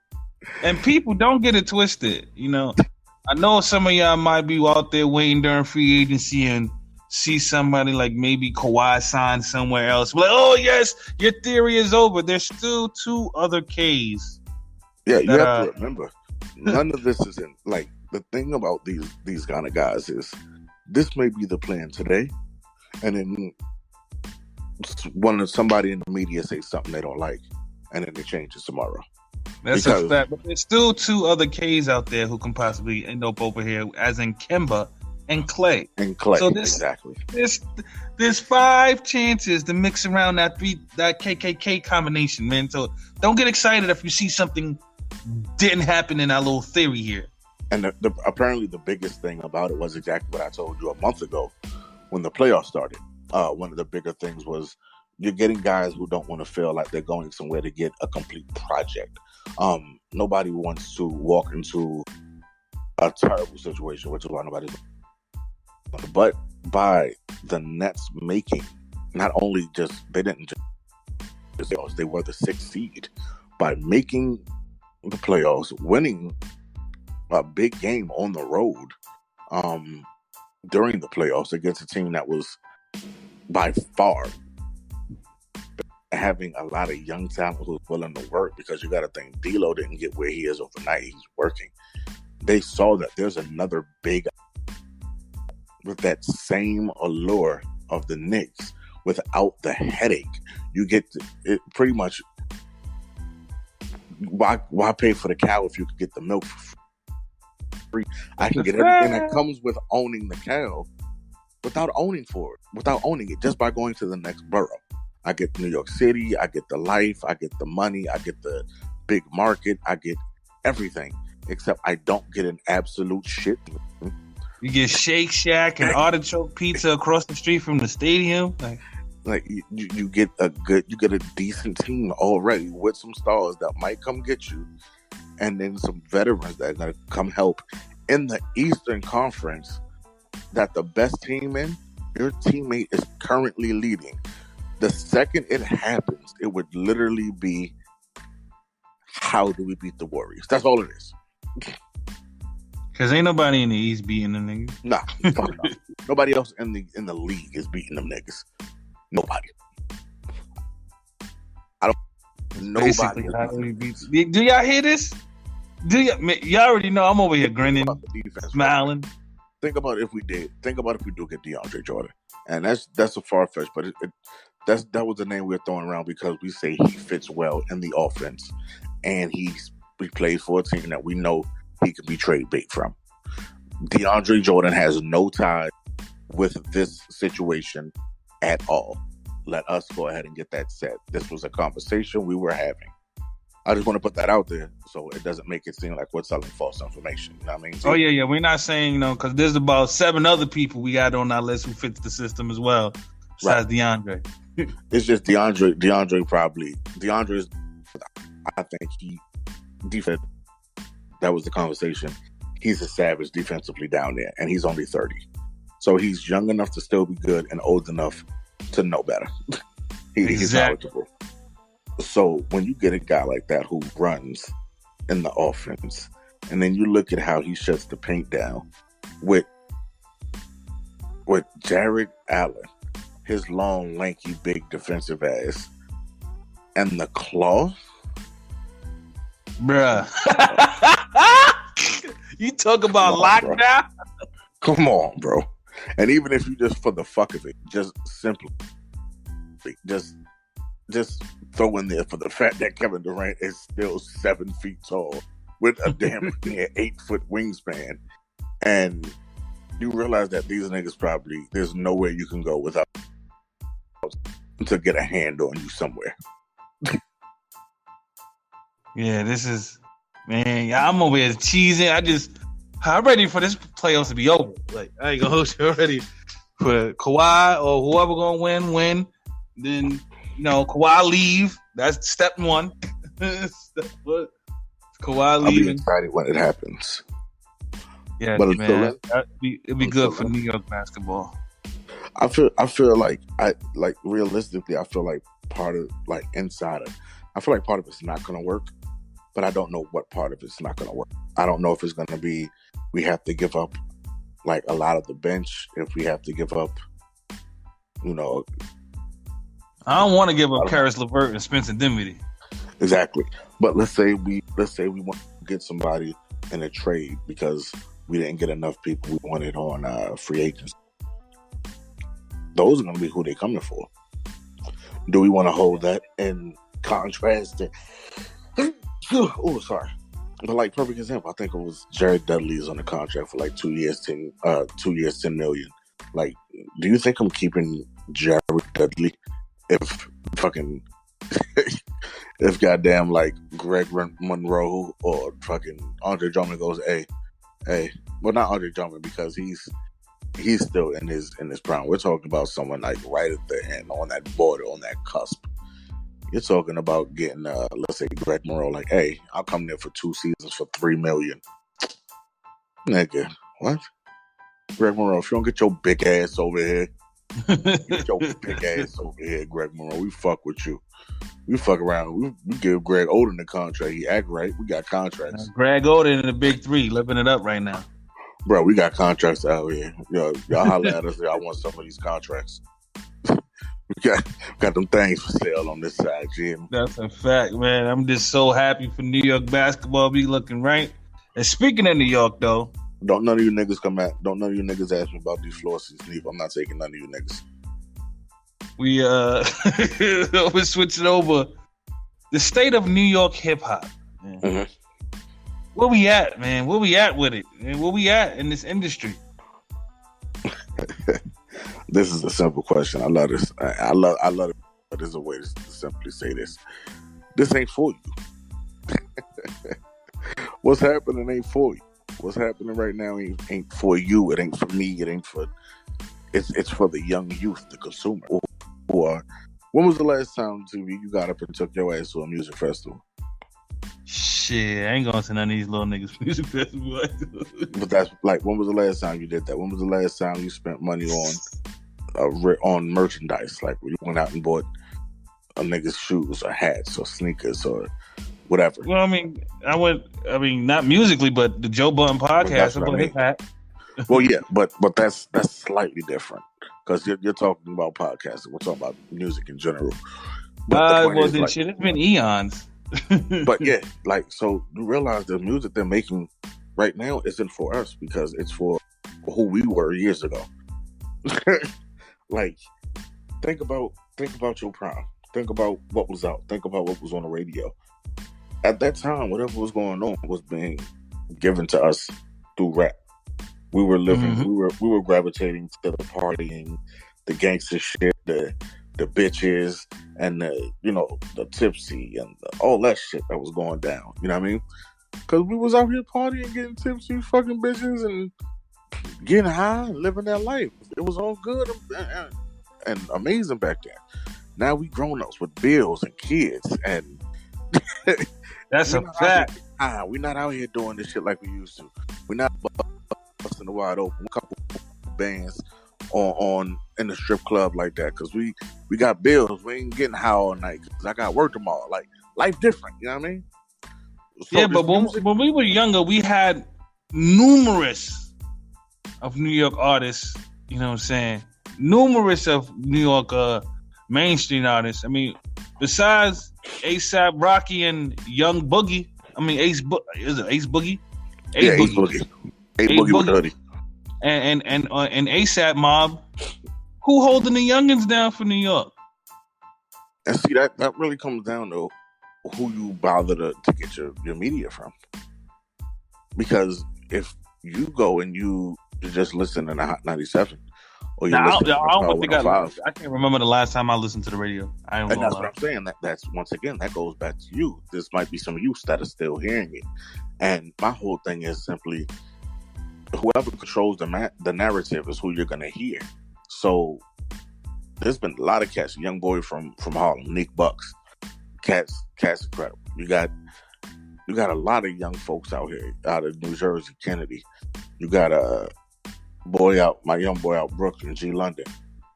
And people don't get it twisted. You know, I know some of y'all might be out there waiting during free agency and see somebody like maybe Kawhi sign somewhere else. Like, oh yes, your theory is over. There's still 2 other Ks. Yeah, you have to remember, none of this is in, like, the thing about these kind of guys is this may be the plan today, and then somebody in the media say something they don't like, and then it changes tomorrow. That's a fact. But there's still 2 other Ks out there who can possibly end up over here, as in Kemba and Clay. So exactly. There's 5 chances to mix around that KKK combination, man. So don't get excited if you see something didn't happen in our little theory here. And apparently the biggest thing about it was exactly what I told you a month ago when the playoffs started. One of the bigger things was you're getting guys who don't want to feel like they're going somewhere to get a complete project. Nobody wants to walk into a terrible situation, which is why nobody. But by the Nets making, not only just they didn't just they were the 6th seed by making the playoffs, winning a big game on the road during the playoffs against a team that was by far having a lot of young talent who's willing to work, because you got to think D'Lo didn't get where he is overnight. He's working. They saw that there's another big with that same allure of the Knicks without the headache. You get it pretty much. Why pay for the cow if you could get the milk for free? I can get everything that comes with owning the cow without owning it, just by going to the next borough. I get New York City, I get the life, I get the money, I get the big market, I get everything, except I don't get an absolute shit. You get Shake Shack and artichoke pizza across the street from the stadium. Like you get a decent team already with some stars that might come get you, and then some veterans that are gonna come help in the Eastern Conference. That the best team in your teammate is currently leading. The second it happens, it would literally be, how do we beat the Warriors? That's all it is. Cause ain't nobody in the East beating them niggas. Nah, fuck no. Nobody else in the league is beating them niggas. Nobody. Nobody. Do y'all hear this? Y'all already know I'm over here grinning, smiling. Think about if we do get DeAndre Jordan, and that's a far fetch, but that was the name we were throwing around because we say he fits well in the offense, and he plays for a team that we know he could be trade bait from. DeAndre Jordan has no tie with this situation at all. Let us go ahead and get that set. This was a conversation we were having. I just want to put that out there so it doesn't make it seem like we're selling false information. You know what I mean? Oh, yeah. We're not saying, because there's about 7 other people we got on our list who fits the system as well, besides DeAndre. It's just DeAndre's, I think defense, that was the conversation. He's a savage defensively down there, and he's only 30. So he's young enough to still be good and old enough to know better. He's knowledgeable. So when you get a guy like that who runs in the offense, and then you look at how he shuts the paint down with Jared Allen, his long, lanky, big defensive ass, and the claw, bruh. You talk about lockdown? Come on, bro. And even if you just for the fuck of it, just simply, just throw in there for the fact that Kevin Durant is still 7 feet tall with a damn 8-foot wingspan, and you realize that these niggas probably there's nowhere you can go without to get a hand on you somewhere. Yeah, this is, man. I'm over here cheesing. I'm ready for this playoffs to be over. Like, I ain't gonna hold you already. For Kawhi or whoever gonna win. Then, Kawhi leave. That's step 1. Kawhi leaving. I'll be excited when it happens. Yeah, but man, it'd be good for New York basketball. I feel like realistically, I feel like part of insider. I feel like part of it's not gonna work, but I don't know what part of it's not gonna work. I don't know if it's gonna be we have to give up a lot of the bench, if we have to give up, I don't want to give up Karis LeVert and Spencer Dinwiddie. Exactly, but let's say we want to get somebody in a trade because we didn't get enough people we wanted on free agents. Those are going to be who they're coming for. Do we want to hold that in contrast to? Oh, sorry. But perfect example, I think it was Jared Dudley is on a contract for 2 years, 10 million. Do you think I'm keeping Jared Dudley if fucking if goddamn Greg Monroe or fucking Andre Drummond goes, hey, well, not Andre Drummond because he's still in his prime. We're talking about someone right at the end, on that border, on that cusp. You're talking about getting, let's say, Greg Monroe, hey, I'll come there for 2 seasons for $3 million. Nigga, what? Greg Monroe, if you don't get your big ass over here, get your big ass over here, Greg Monroe. We fuck with you. We fuck around. We give Greg Oden the contract. He act right. We got contracts. Greg Oden in the big 3, living it up right now. Bro, we got contracts out here. Y'all holler at us. I want some of these contracts. We got them things for sale on this side, Jim. That's a fact, man. I'm just so happy for New York basketball be looking right. And speaking of New York, though, don't none of you niggas ask me about these floor seats. I'm not taking none of you niggas. We're switching over. The state of New York hip hop. Mm-hmm. Where we at, man? Where we at with it? And where we at in this industry? This is a simple question. I love this. I love it. But there's a way to simply say this. This ain't for you. What's happening ain't for you. What's happening right now ain't for you. It ain't for me. It ain't for. It's for the young youth, the consumer, who are. When was the last time, TV, you got up and took your ass to a music festival? Shit, I ain't going to none of these little niggas music festivals. But that's like, when was the last time you did that? When was the last time you spent money on merchandise? Like, when you went out and bought a nigga's shoes or hats or sneakers or whatever. Well, I mean, not musically, but the Joe Budden podcast. Well, his hat. Well, yeah, but that's slightly different because you're talking about podcasting. We're talking about music in general. But shit, it's been eons. But yeah, like, so you realize the music they're making right now isn't for us because it's for who we were years ago. Like, think about your prime. Think about what was out. Think about what was on the radio. At that time, whatever was going on was being given to us through rap. We were living, we were gravitating to the partying, the gangster shit, the bitches, and the tipsy and all that shit that was going down. You know what I mean? Because we was out here partying, getting tipsy, fucking bitches, and getting high, and living that life. It was all good and amazing back then. Now we grown-ups with bills and kids, and that's a fact. We're not out here doing this shit like we used to. We're not busting the wide open. A couple bands on in the strip club like that because we got bills. We ain't getting high all night because I got work tomorrow. Like, life different. You know what I mean? So yeah, but when we were younger, we had numerous of New York artists. You know what I'm saying? Numerous of New York mainstream artists. I mean, besides ASAP Rocky and Young Boogie. I mean, is it Ace Boogie? Ace Boogie. Ace Boogie with Hoodie. And ASAP Mob. Who holding the youngins down for New York? And see, that really comes down to who you bother to get your media from. Because if you go and you just listen to the Hot 97, or you listen to I can't remember the last time I listened to the radio. And that's what I'm saying. That's once again, that goes back to you. This might be some youth that are still hearing it. And my whole thing is simply, whoever controls the narrative is who you're gonna hear. So there's been a lot of cats. Young boy from Harlem, Nick Bucks, cats incredible. You got a lot of young folks out here, out of New Jersey, Kennedy. You got my young boy out Brooklyn, G London.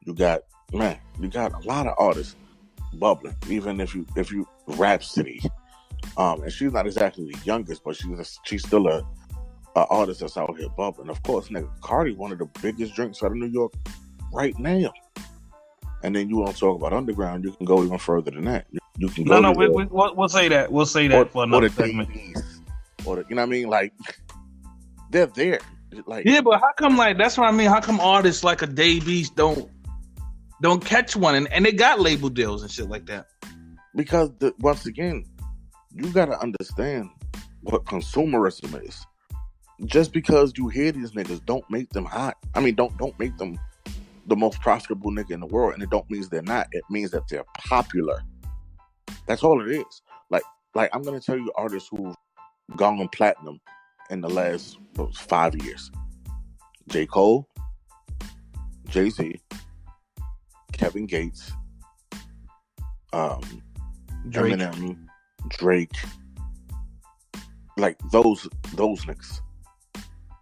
You got a lot of artists bubbling. Even if you Rhapsody, and she's not exactly the youngest, but she's still a artist that's out here bubbling. Of course, nigga, Cardi, one of the biggest drinks out of New York right now. And then you want to talk about underground, you can go even further than that. You can go. We'll say that. We'll say that for another segment. Or you know what I mean? Like, they're there. Like, yeah, but how come, like, that's what I mean? How come artists like a Dave East don't catch one and they got label deals and shit like that? Because once again, you got to understand what consumerism is. Just because you hear these niggas don't make them hot. I mean, don't make them the most profitable nigga in the world, and it don't mean they're not. It means that they're popular. That's all it is. Like I'm gonna tell you artists who've gone platinum in the last 5 years: J. Cole, Jay-Z, Kevin Gates, Drake. Eminem, Drake. Like those niggas.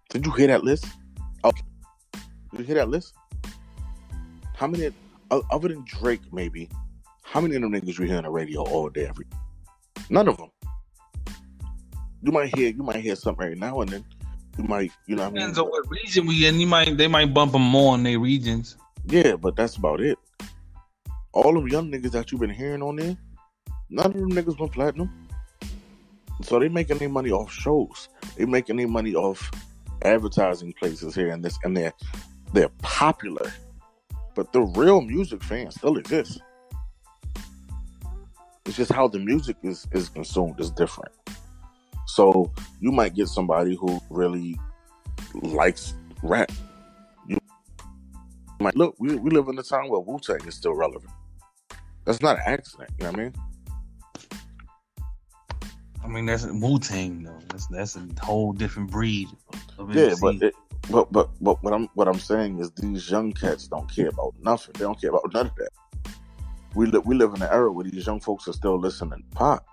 Did you hear that list? Okay. Did you hear that list? How many, other than Drake, maybe, how many of them niggas you hear on the radio all day, every day? None of them. You might hear something every now and then. You might, you know what I mean? Depends on what region we in. They might bump them more in their regions. Yeah, but that's about it. All them young niggas that you've been hearing on there, none of them niggas went platinum. So they making their money off shows. They making their money off advertising places here and this, and they're popular. But the real music fans still exist. It's just how the music is consumed is different. So you might get somebody who really likes rap. You might look. We live in a time where Wu-Tang is still relevant. That's not an accident. You know what I mean? I mean, that's Wu-Tang though. That's a whole different breed of yeah, MC. but what I'm saying is these young cats don't care about nothing. They don't care about none of that. we live in an era where these young folks are still listening to pop.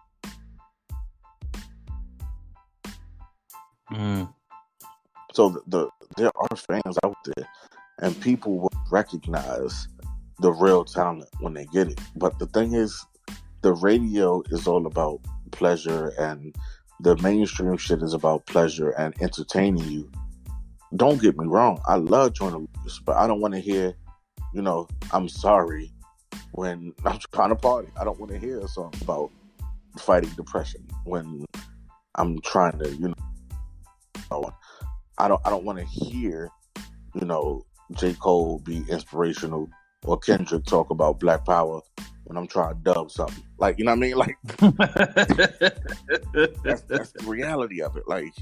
So there are fans out there, and people will recognize the real talent when they get it. But the thing is, the radio is all about pleasure, and the mainstream shit is about pleasure and entertaining you. Don't get me wrong, I love Joyner Lucas, but I don't want to hear, I'm sorry when I'm trying to party. I don't want to hear a song about fighting depression when I'm trying to, I don't want to hear, J. Cole be inspirational or Kendrick talk about Black Power when I'm trying to dub something. Like, you know what I mean? Like, that's the reality of it. Like,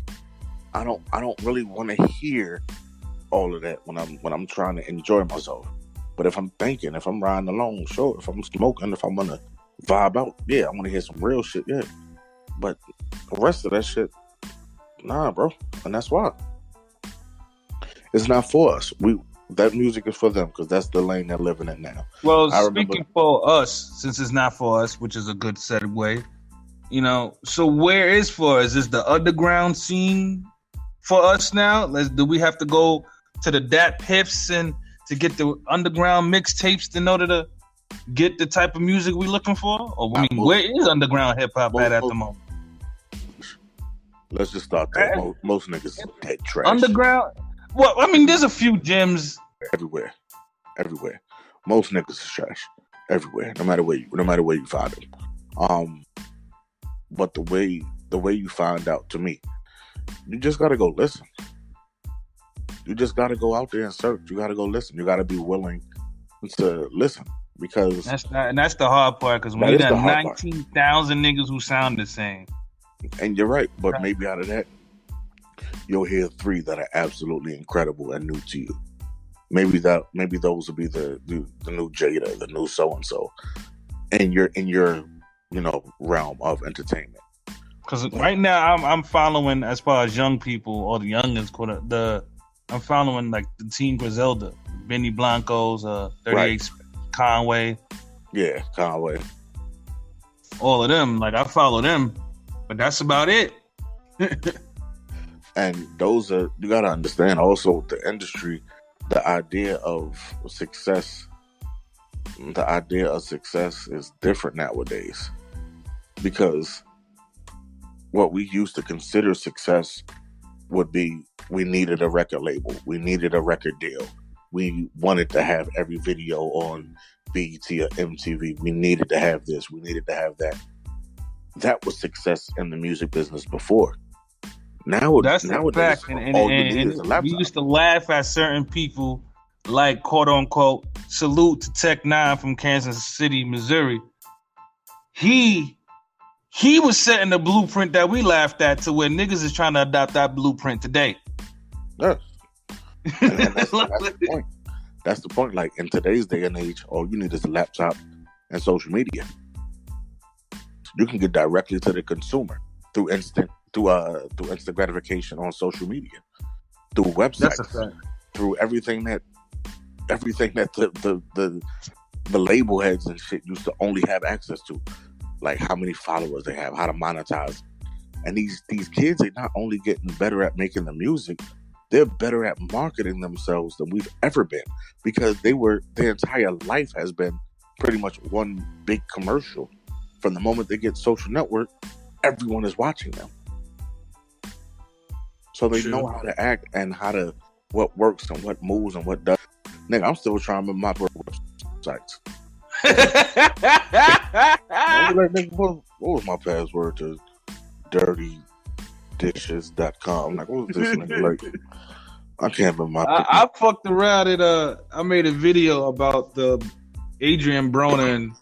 I don't really want to hear all of that when I'm trying to enjoy myself. But if I'm thinking, if I'm riding along, sure. If I'm smoking, if I'm gonna vibe out, yeah, I want to hear some real shit, yeah. But the rest of that shit, nah, bro. And that's why it's not for us. That music is for them because that's the lane they're living in now. Well, speaking for us, since it's not for us, which is a good segue, so where is for us? Is the underground scene for us now? Do we have to go to the DAP Piffs and to get the underground mixtapes in order to get the type of music we're looking for? Or where is underground hip hop at the moment? Let's just start there. Most niggas dead trash. Underground? Well, there's a few gems everywhere. Most niggas is trash everywhere, no matter where you find them. But the way you find out, to me, you just gotta go listen. You just gotta go out there and search. You gotta go listen. You gotta be willing to listen, because that's the hard part. Because when you got 19,000 niggas who sound the same, and you're right, but maybe out of that, you'll hear 3 that are absolutely incredible and new to you. Maybe those will be the new Jada, the new so and so, in your realm of entertainment. Because right now I'm following, as far as young people or the youngins, I'm following like the Team Griselda, Benny Blanco's, 38 right. Conway. Yeah, Conway. All of them, like I follow them, but that's about it. And those are, you gotta understand also the industry, the idea of success is different nowadays, because what we used to consider success would be, we needed a record label, we needed a record deal, we wanted to have every video on BET or MTV, we needed to have this, we needed to have that. That was success in the music business before. That's the fact, and we used to laugh at certain people, like quote unquote, salute to Tech 9 from Kansas City, Missouri. He was setting the blueprint that we laughed at, to where niggas is trying to adopt that blueprint today. Yes. And that's the point. That's the point. Like, in today's day and age, all you need is a laptop and social media. You can get directly to the consumer through instant gratification on social media, through websites, through everything that the label heads and shit used to only have access to, like how many followers they have, how to monetize. And these kids are not only getting better at making the music, they're better at marketing themselves than we've ever been, because their entire life has been pretty much one big commercial. From the moment they get social network, everyone is watching them. So they know how to act and what works and what moves and what does. Nigga, I'm still trying to mop websites. What was my password to dirtydishes.com? I'm like, what was this nigga like? I can't remember. I fucked around and I made a video about the Adrian Broner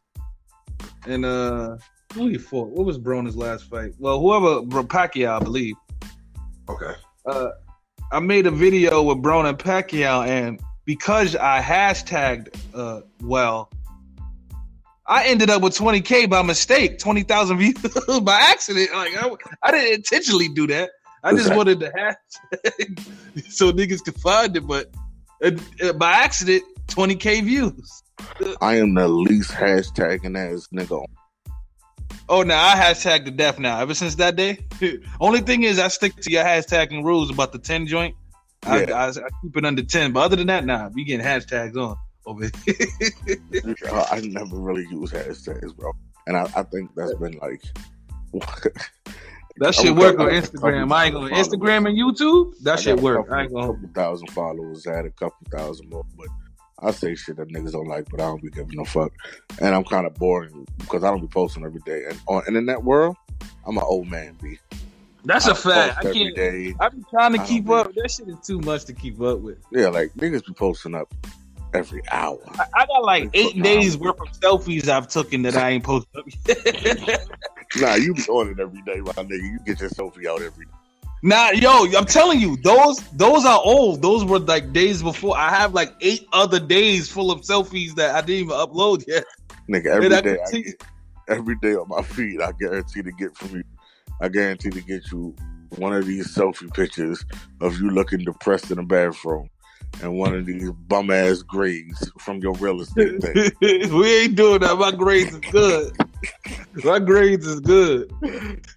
and who he fought? What was Broner's last fight? Well, whoever, Pacquiao, I believe. Okay. I made a video with Broner and Pacquiao, and because I hashtagged I ended up with 20K by mistake, 20,000 views by accident. Like I didn't intentionally do that. I just wanted to hashtag so niggas could find it, but by accident, 20K views. I am the least hashtagging ass nigga. Oh, now I hashtag to death now. Ever since that day. Only thing is, I stick to your hashtagging rules about the 10 joint. I keep it under 10. But other than that, nah, we getting hashtags on over here. I never really use hashtags, bro. And I think that's been like... That shit work on Instagram. I ain't gonna Instagram and YouTube. That shit work. I ain't gonna. A couple thousand followers. I had a couple thousand more, but I say shit that niggas don't like, but I don't be giving no fuck. And I'm kind of boring because I don't be posting every day. And in that world, I'm an old man, B. That's a fact. I can't. Day. I be trying to keep up. That shit is too much to keep up with. Yeah, like niggas be posting up every hour. I got like 8 days worth of selfies I've taken that I ain't posted up yet. Nah, you be on it every day, my nigga. You get your selfie out every day. Nah, yo, I'm telling you, those are old. Those were like days before. I have like 8 other days full of selfies that I didn't even upload yet. Nigga, every day on my feed, I guarantee to get from you. I guarantee to get you one of these selfie pictures of you looking depressed in the bathroom. And one of these bum ass grades from your real estate thing. We ain't doing that. My grades is good. My grades is good.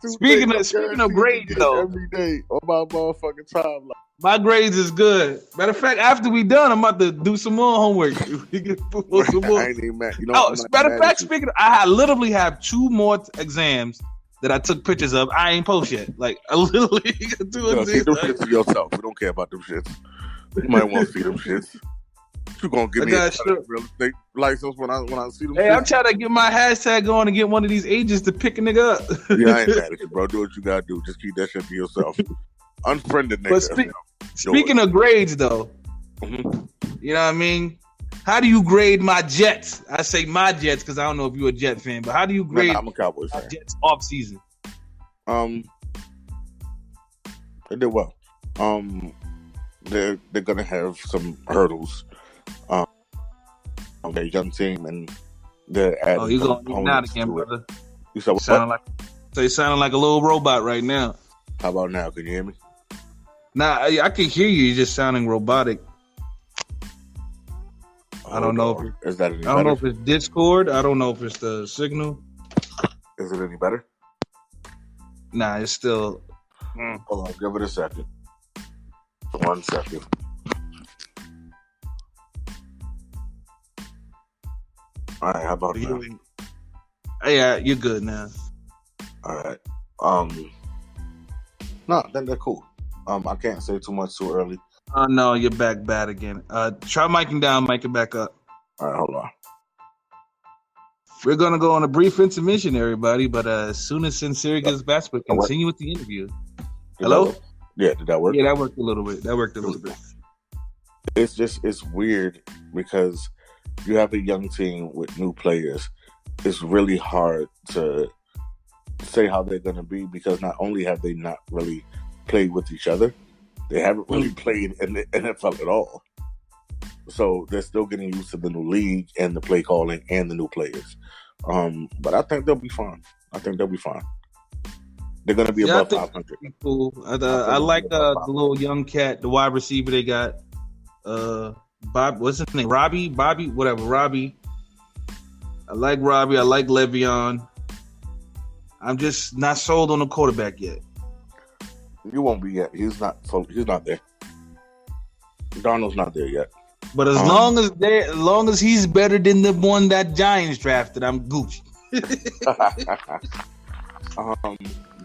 Speaking of grades, though, every day on my motherfucking timeline. My grades is good. Matter of fact, after we done, I'm about to do some more homework. We can pull some more. I ain't even mad. You know, matter of fact, I literally have 2 more exams that I took pictures of. I ain't post yet. Like I literally keep them shits to yourself. We don't care about them shits. You might want to see them shits. You gonna give me a real estate license when I see them? Hey, shits? I'm trying to get my hashtag going and get one of these agents to pick a nigga up. Yeah, I ain't mad at you, bro. Do what you gotta do. Just keep that shit to yourself. Unfriended nigga. Speaking of grades, though, you know what I mean? How do you grade my Jets? I say my Jets because I don't know if you're a Jet fan, but how do you grade I'm a Cowboys fan. Jets off season? They did well. They're gonna have some hurdles. They're a young team and they're adding. Oh, you going in and out again, brother? You said what? You sounding like a little robot right now. How about now? Can you hear me? Nah, I can hear you. You're just sounding robotic. I don't know if is that any better? I don't know if it's Discord. I don't know if it's the signal. Is it any better? Nah, it's still. Hold on, give it a second. 1 second. All right, how about now? Yeah, you're good now. All right. No, then they're cool. I can't say too much too early. Oh no, you're back bad again. Try miking down, mic it back up. All right, hold on. We're gonna go on a brief intermission, everybody. But as soon as Sincere gets back, we'll continue with the interview. Hello? Yeah, did that work? Yeah, that worked a little bit. It's weird because you have a young team with new players. It's really hard to say how they're going to be because not only have they not really played with each other, they haven't really played in the NFL at all. So they're still getting used to the new league and the play calling and the new players. But I think they'll be fine. They're going to be above 500. Cool. I like the little young cat, the wide receiver they got. Bob, what's his name? Robbie, whatever. Robbie. I like Robbie. I like Le'Veon. I'm just not sold on the quarterback yet. You won't be yet. He's not there. Darnold's not there yet. But as long as he's better than the one that Giants drafted, I'm Gucci.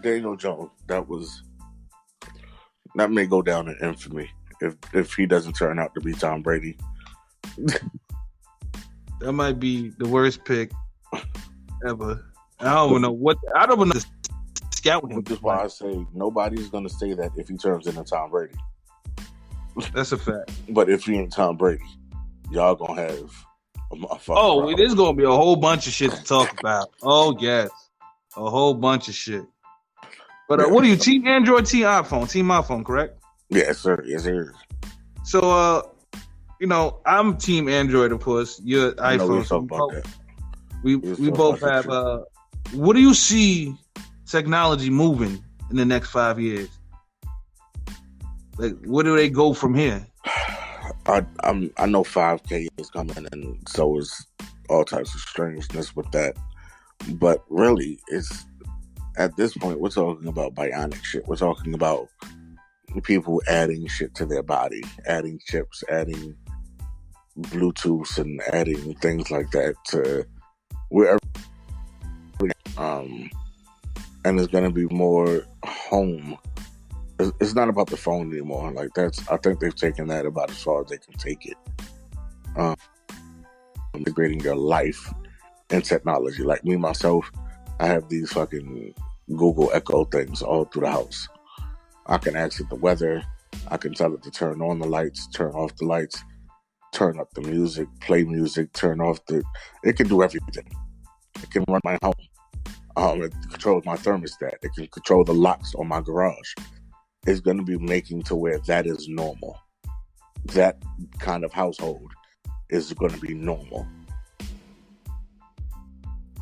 Daniel Jones, that may go down in infamy if he doesn't turn out to be Tom Brady. That might be the worst pick ever. I don't even know the scout him. Which is why I say nobody's gonna say that if he turns into Tom Brady. That's a fact. But if he ain't Tom Brady, y'all gonna have a motherfucker. Oh, there's gonna be a whole bunch of shit to talk about. Oh yes, a whole bunch of shit. But what are you, team Android, team iPhone? Team iPhone, correct? Yes, sir. Yes, sir. So, I'm team Android, of course. You're iPhone. We both have. What do you see technology moving in the next 5 years? Like, where do they go from here? I know 5K is coming, and so is all types of strangeness with that. But really, it's at this point we're talking about bionic shit. We're talking about people adding shit to their body, adding chips, adding Bluetooth, and adding things like that to wherever. And it's going to be more home. It's not about the phone anymore. Like I think they've taken that about as far as they can take it. Integrating your life and technology. Like me myself, I have these fucking Google Echo things all through the house. I can ask it the weather. I can tell it to turn on the lights, turn off the lights, turn up the music, play music, turn off the. It can do everything. It can run my home. It controls my thermostat. It can control the locks on my garage. It's going to be making to where that is normal. That kind of household is going to be normal.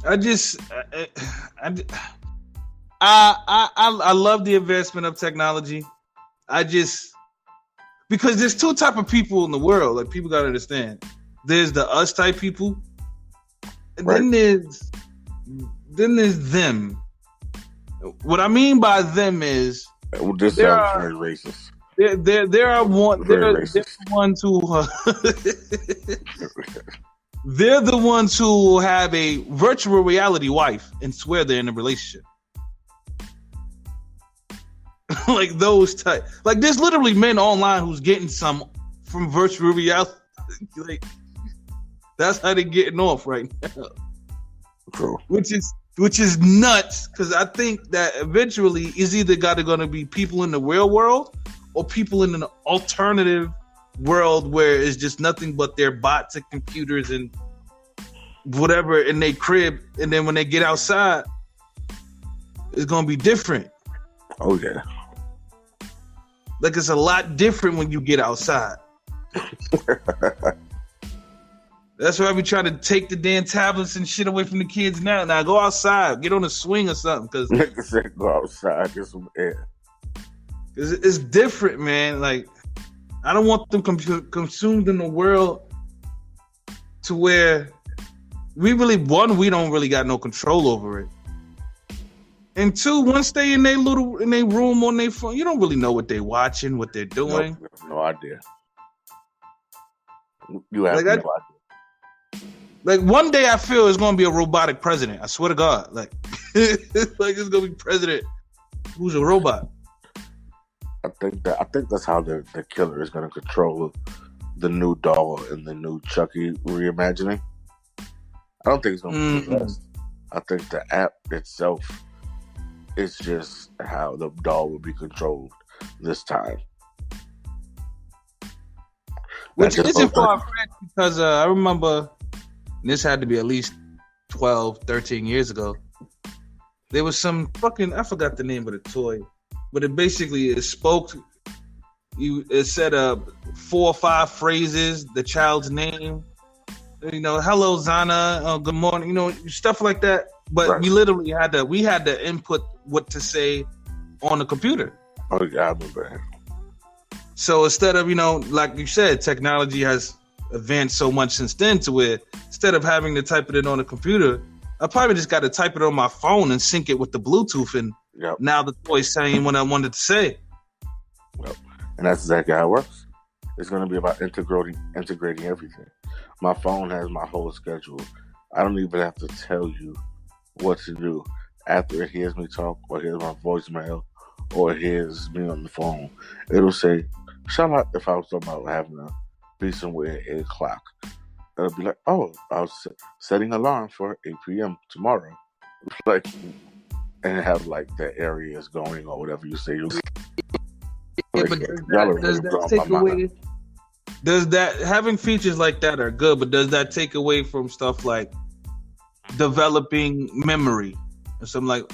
I love the advancement of technology. Because there's two type of people in the world. Like, people got to understand. There's the us type people, and right. then there's them. What I mean by them is this sounds very racist. There are the ones who they're the ones who have a virtual reality wife and swear they're in a relationship. Like those type. Like, there's literally men online who's getting some from virtual reality. Like, that's how they're getting off right now. True. Which is nuts, because I think that eventually is either going to be people in the real world or people in an alternative world where it's just nothing but their bots and computers and whatever in their crib, and then when they get outside, it's going to be different. Oh yeah. Like, it's a lot different when you get outside. That's why we try to take the damn tablets and shit away from the kids now. Now go outside, get on a swing or something. Cause niggas said go outside, get some air. Cause it's different, man. Like, I don't want them consumed in the world to where we don't really got no control over it. And two, once they in their room on their phone, you don't really know what they're watching, what they're doing. No idea. You have no idea. Like, one day I feel it's gonna be a robotic president. I swear to God. Like, like it's gonna be president who's a robot. I think that's how the killer is gonna control the new doll and the new Chucky reimagining. I don't think it's gonna be possessed. I think the app itself is just how the doll will be controlled this time. Which isn't far-fetched, because I remember, this had to be at least 12, 13 years ago. There was some I forgot the name of the toy, but it said 4 or 5 phrases, the child's name, hello Zana, good morning, stuff like that. But right. We literally had to input what to say on the computer. Oh yeah, I remember that. So instead of, like you said, technology has advanced so much since then to where instead of having to type it in on a computer, I probably just got to type it on my phone and sync it with the Bluetooth, and now the toy's saying what I wanted to say. Yep. And that's exactly how it works. It's going to be about integrating everything. My phone has my whole schedule. I don't even have to tell you what to do after it hears me talk, or hears my voicemail, or hears me on the phone. It'll say, shout out if I was talking about having a be somewhere at 8 o'clock. It'll be like, oh, I was setting an alarm for 8 p.m. tomorrow. Like, and have like the areas going or whatever you say. Yeah, but does that take away? Does that, having features like that are good, but does that take away from stuff like developing memory or something like?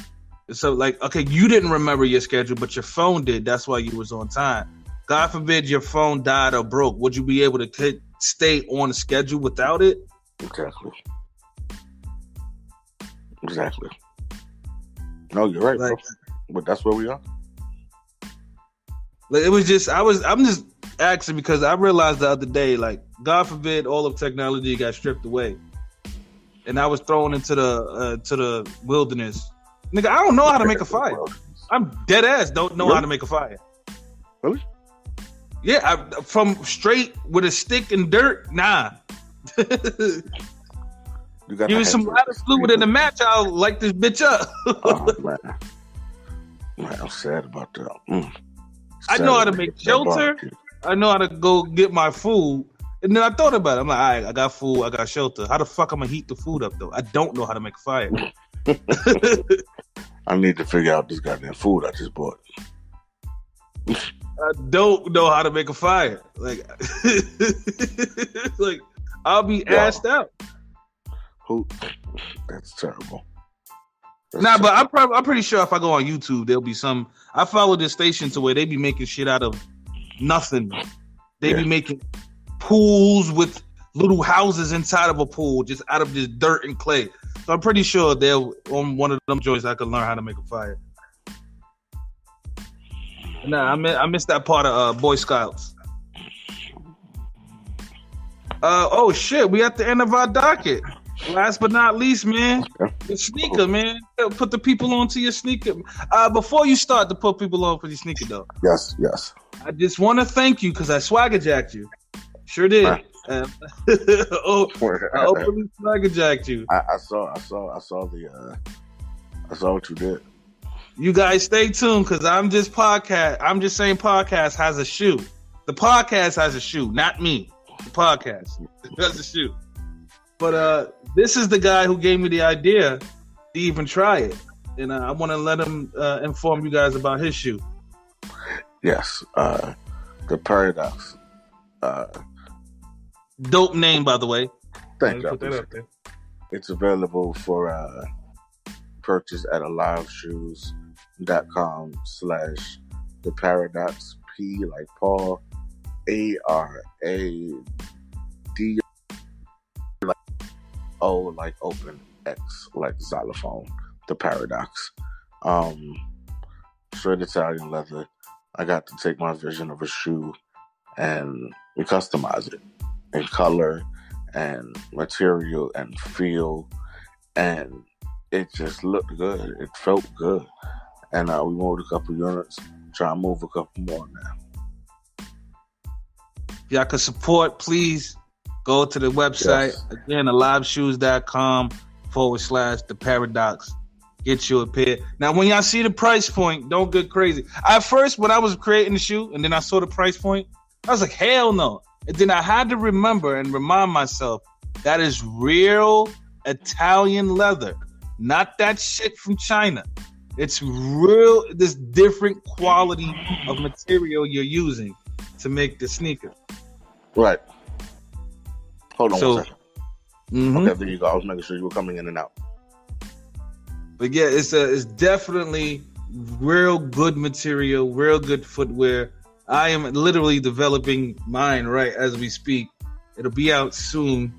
So like, okay, you didn't remember your schedule, but your phone did. That's why you was on time. God forbid your phone died or broke. Would you be able to stay on the schedule without it? Exactly. No, you're right, bro. But that's where we are. Like, it was just, I'm just asking because I realized the other day, like, God forbid all of technology got stripped away. and I was thrown into the wilderness. Nigga, I don't know how to make a fire. I'm dead ass don't know how to make a fire. Really? Yeah, from straight with a stick and dirt, nah. Give me some lighter fluid in the match, I'll light this bitch up. Oh, man, I'm sad about that. I know how to make shelter. I know how to go get my food. And then I thought about it. I'm like, all right, I got food, I got shelter. How the fuck I'm going to heat the food up, though? I don't know how to make a fire. I need to figure out this goddamn food I just bought. I don't know how to make a fire. Like, like I'll be assed out. Who? That's terrible. But I'm pretty sure if I go on YouTube, there'll be some. I follow this station to where they be making shit out of nothing. They be making pools with little houses inside of a pool, just out of this dirt and clay. So I'm pretty sure they're on one of them joints I could learn how to make a fire. Nah, I missed that part of Boy Scouts. Oh shit, we at the end of our docket. Last but not least, man, the sneaker, man. Put the people onto your sneaker. Before you start to put people on for your sneaker, though. Yes. I just want to thank you because I swagger jacked you. Sure did. I openly swagger jacked you. I saw what you did. You guys stay tuned because I'm just saying podcast has a shoe. The podcast has a shoe, not me. The podcast has a shoe. But this is the guy who gave me the idea to even try it. And I want to let him inform you guys about his shoe. Yes. The Paradox. Dope name, by the way. Thank you. Put that up there. It's available for purchase at aliveshoes.com/the Paradox. P like Paul, ARAD like O like open, X like xylophone. The Paradox. Straight Italian leather. I got to take my vision of a shoe and we customize it in color and material and feel, and it just looked good. It felt good, and we moved a couple units. Try to move a couple more now. If y'all can support, please go to the website. Yes. Again, aliveshoes.com/the Paradox. Get you a pair. Now, when y'all see the price point, don't get crazy. At first, when I was creating the shoe and then I saw the price point, I was like, hell no. And then I had to remember and remind myself that is real Italian leather, not that shit from China. It's real, this different quality of material you're using to make the sneaker. Right. Hold on one second. Mm-hmm. Okay, there you go. I was making sure you were coming in and out. But yeah, it's definitely real good material, real good footwear. I am literally developing mine right as we speak. It'll be out soon.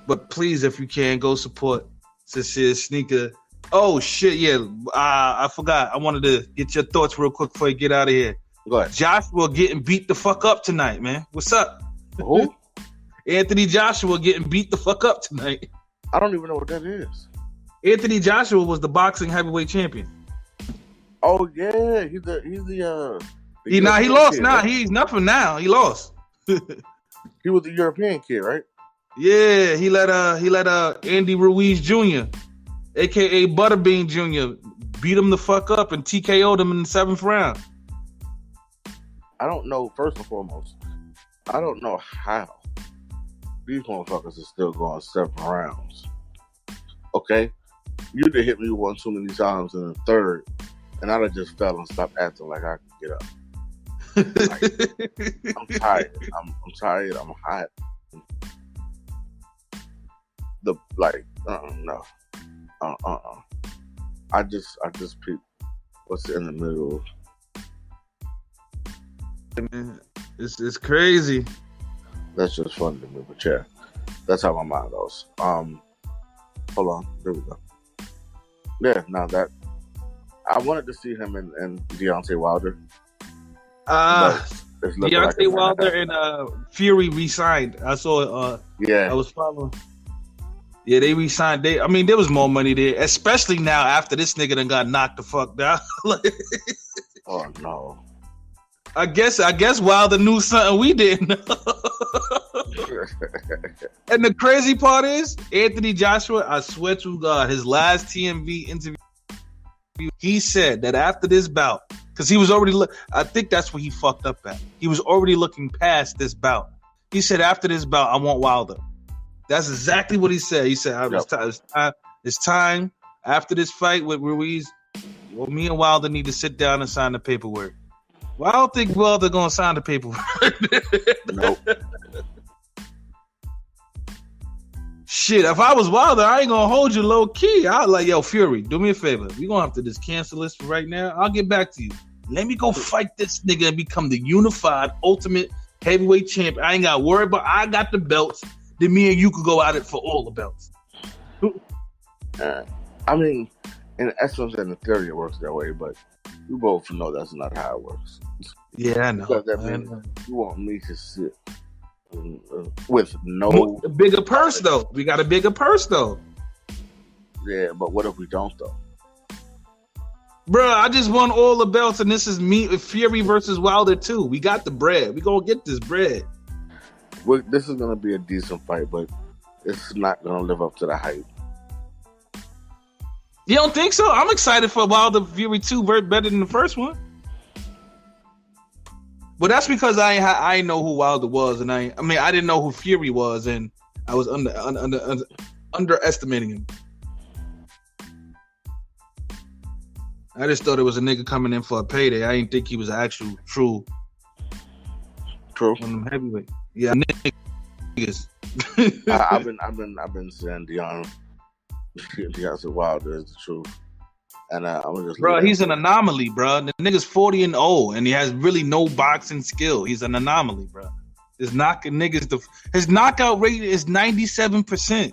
But please, if you can, go support Sisir's sneaker. Oh, shit, yeah. I forgot. I wanted to get your thoughts real quick before you get out of here. Go ahead. Joshua getting beat the fuck up tonight, man. What's up? Who? Anthony Joshua getting beat the fuck up tonight. I don't even know what that is. Anthony Joshua was the boxing heavyweight champion. Oh yeah, he's the he lost now. Right? He's nothing now. He lost. He was the European kid, right? Yeah, he let Andy Ruiz Jr., aka Butterbean Jr., beat him the fuck up and TKO'd him in the 7th round. I don't know. First and foremost, I don't know how these motherfuckers are still going 7 rounds. Okay, you done hit me one too many times in the 3rd, and I done just fell and stopped acting like I could get up. Like, I'm tired. I'm tired. I'm hot. No. I just peep what's in the middle. Man, it's crazy. That's just funny to me, but yeah, that's how my mind goes. Hold on, there we go. Yeah, now that I wanted to see him and Deontay Wilder. Deontay Wilder and Fury re-signed. I saw. Yeah, I was following. Yeah, they re-signed. I mean, there was more money there, especially now after this nigga done got knocked the fuck down. Oh no. I guess Wilder knew something we didn't know. And the crazy part is, Anthony Joshua, I swear to God, his last TMV interview, he said that after this bout, because he was already, I think that's what he fucked up at. He was already looking past this bout. He said, after this bout, I want Wilder. That's exactly what he said. He said, it's time after this fight with Ruiz. Well, me and Wilder need to sit down and sign the paperwork. Well, I don't think Wilder gonna sign the paperwork. Nope. Shit, if I was Wilder, I ain't gonna hold you low key. I was like, yo, Fury, do me a favor. We gonna have to just cancel this for right now. I'll get back to you. Let me go fight this nigga and become the unified ultimate heavyweight champ. I ain't got worried, but I got the belts. Then me and you could go at it for all the belts. I mean, in essence, in the theory, it works that way, but we both know that's not how it works. Yeah, I know. Because that means you want me to sit with no... A bigger purse, though. We got a bigger purse, though. Yeah, but what if we don't, though? Bruh, I just won all the belts, and this is me, Fury versus Wilder, too. We got the bread. We gonna get this bread. This is going to be a decent fight, but it's not going to live up to the hype. You don't think so? I'm excited for Wilder Fury 2 better than the first one. But that's because I know who Wilder was, and I didn't know who Fury was, and I was underestimating him. I just thought it was a nigga coming in for a payday. I didn't think he was an actual true heavyweight. Yeah, niggas. I've been saying Deontay Wilder is the truth, and I'm just. Bro, he's an anomaly, bro. The nigga's 40 and old, and he has really no boxing skill. He's an anomaly, bro. His knocking niggas. His knockout rate is 97%.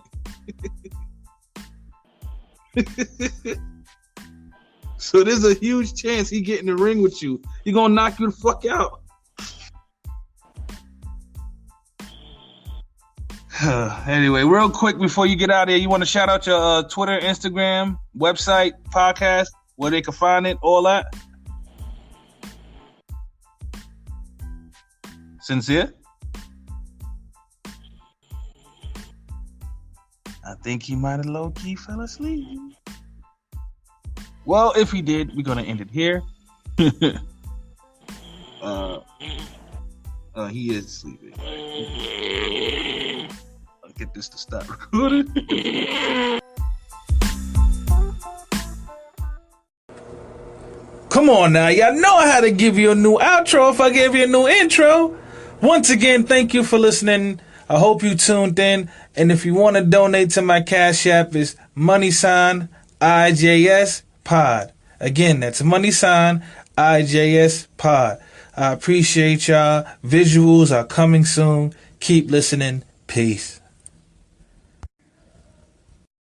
So there's a huge chance he get in the ring with you. He gonna knock you the fuck out. Anyway, real quick before you get out of here, you want to shout out your Twitter, Instagram, website, podcast, where they can find it, all that? Sincere? I think he might have low-key fell asleep. Well, if he did, we're going to end it here. He is sleeping. I'll get this to stop recording. Come on now, y'all know I had to give you a new outro if I gave you a new intro. Once again, thank you for listening. I hope you tuned in. And if you want to donate to my Cash App, it's $IJS Pod. Again, that's $IJS Pod. I appreciate y'all. Visuals are coming soon. Keep listening. Peace.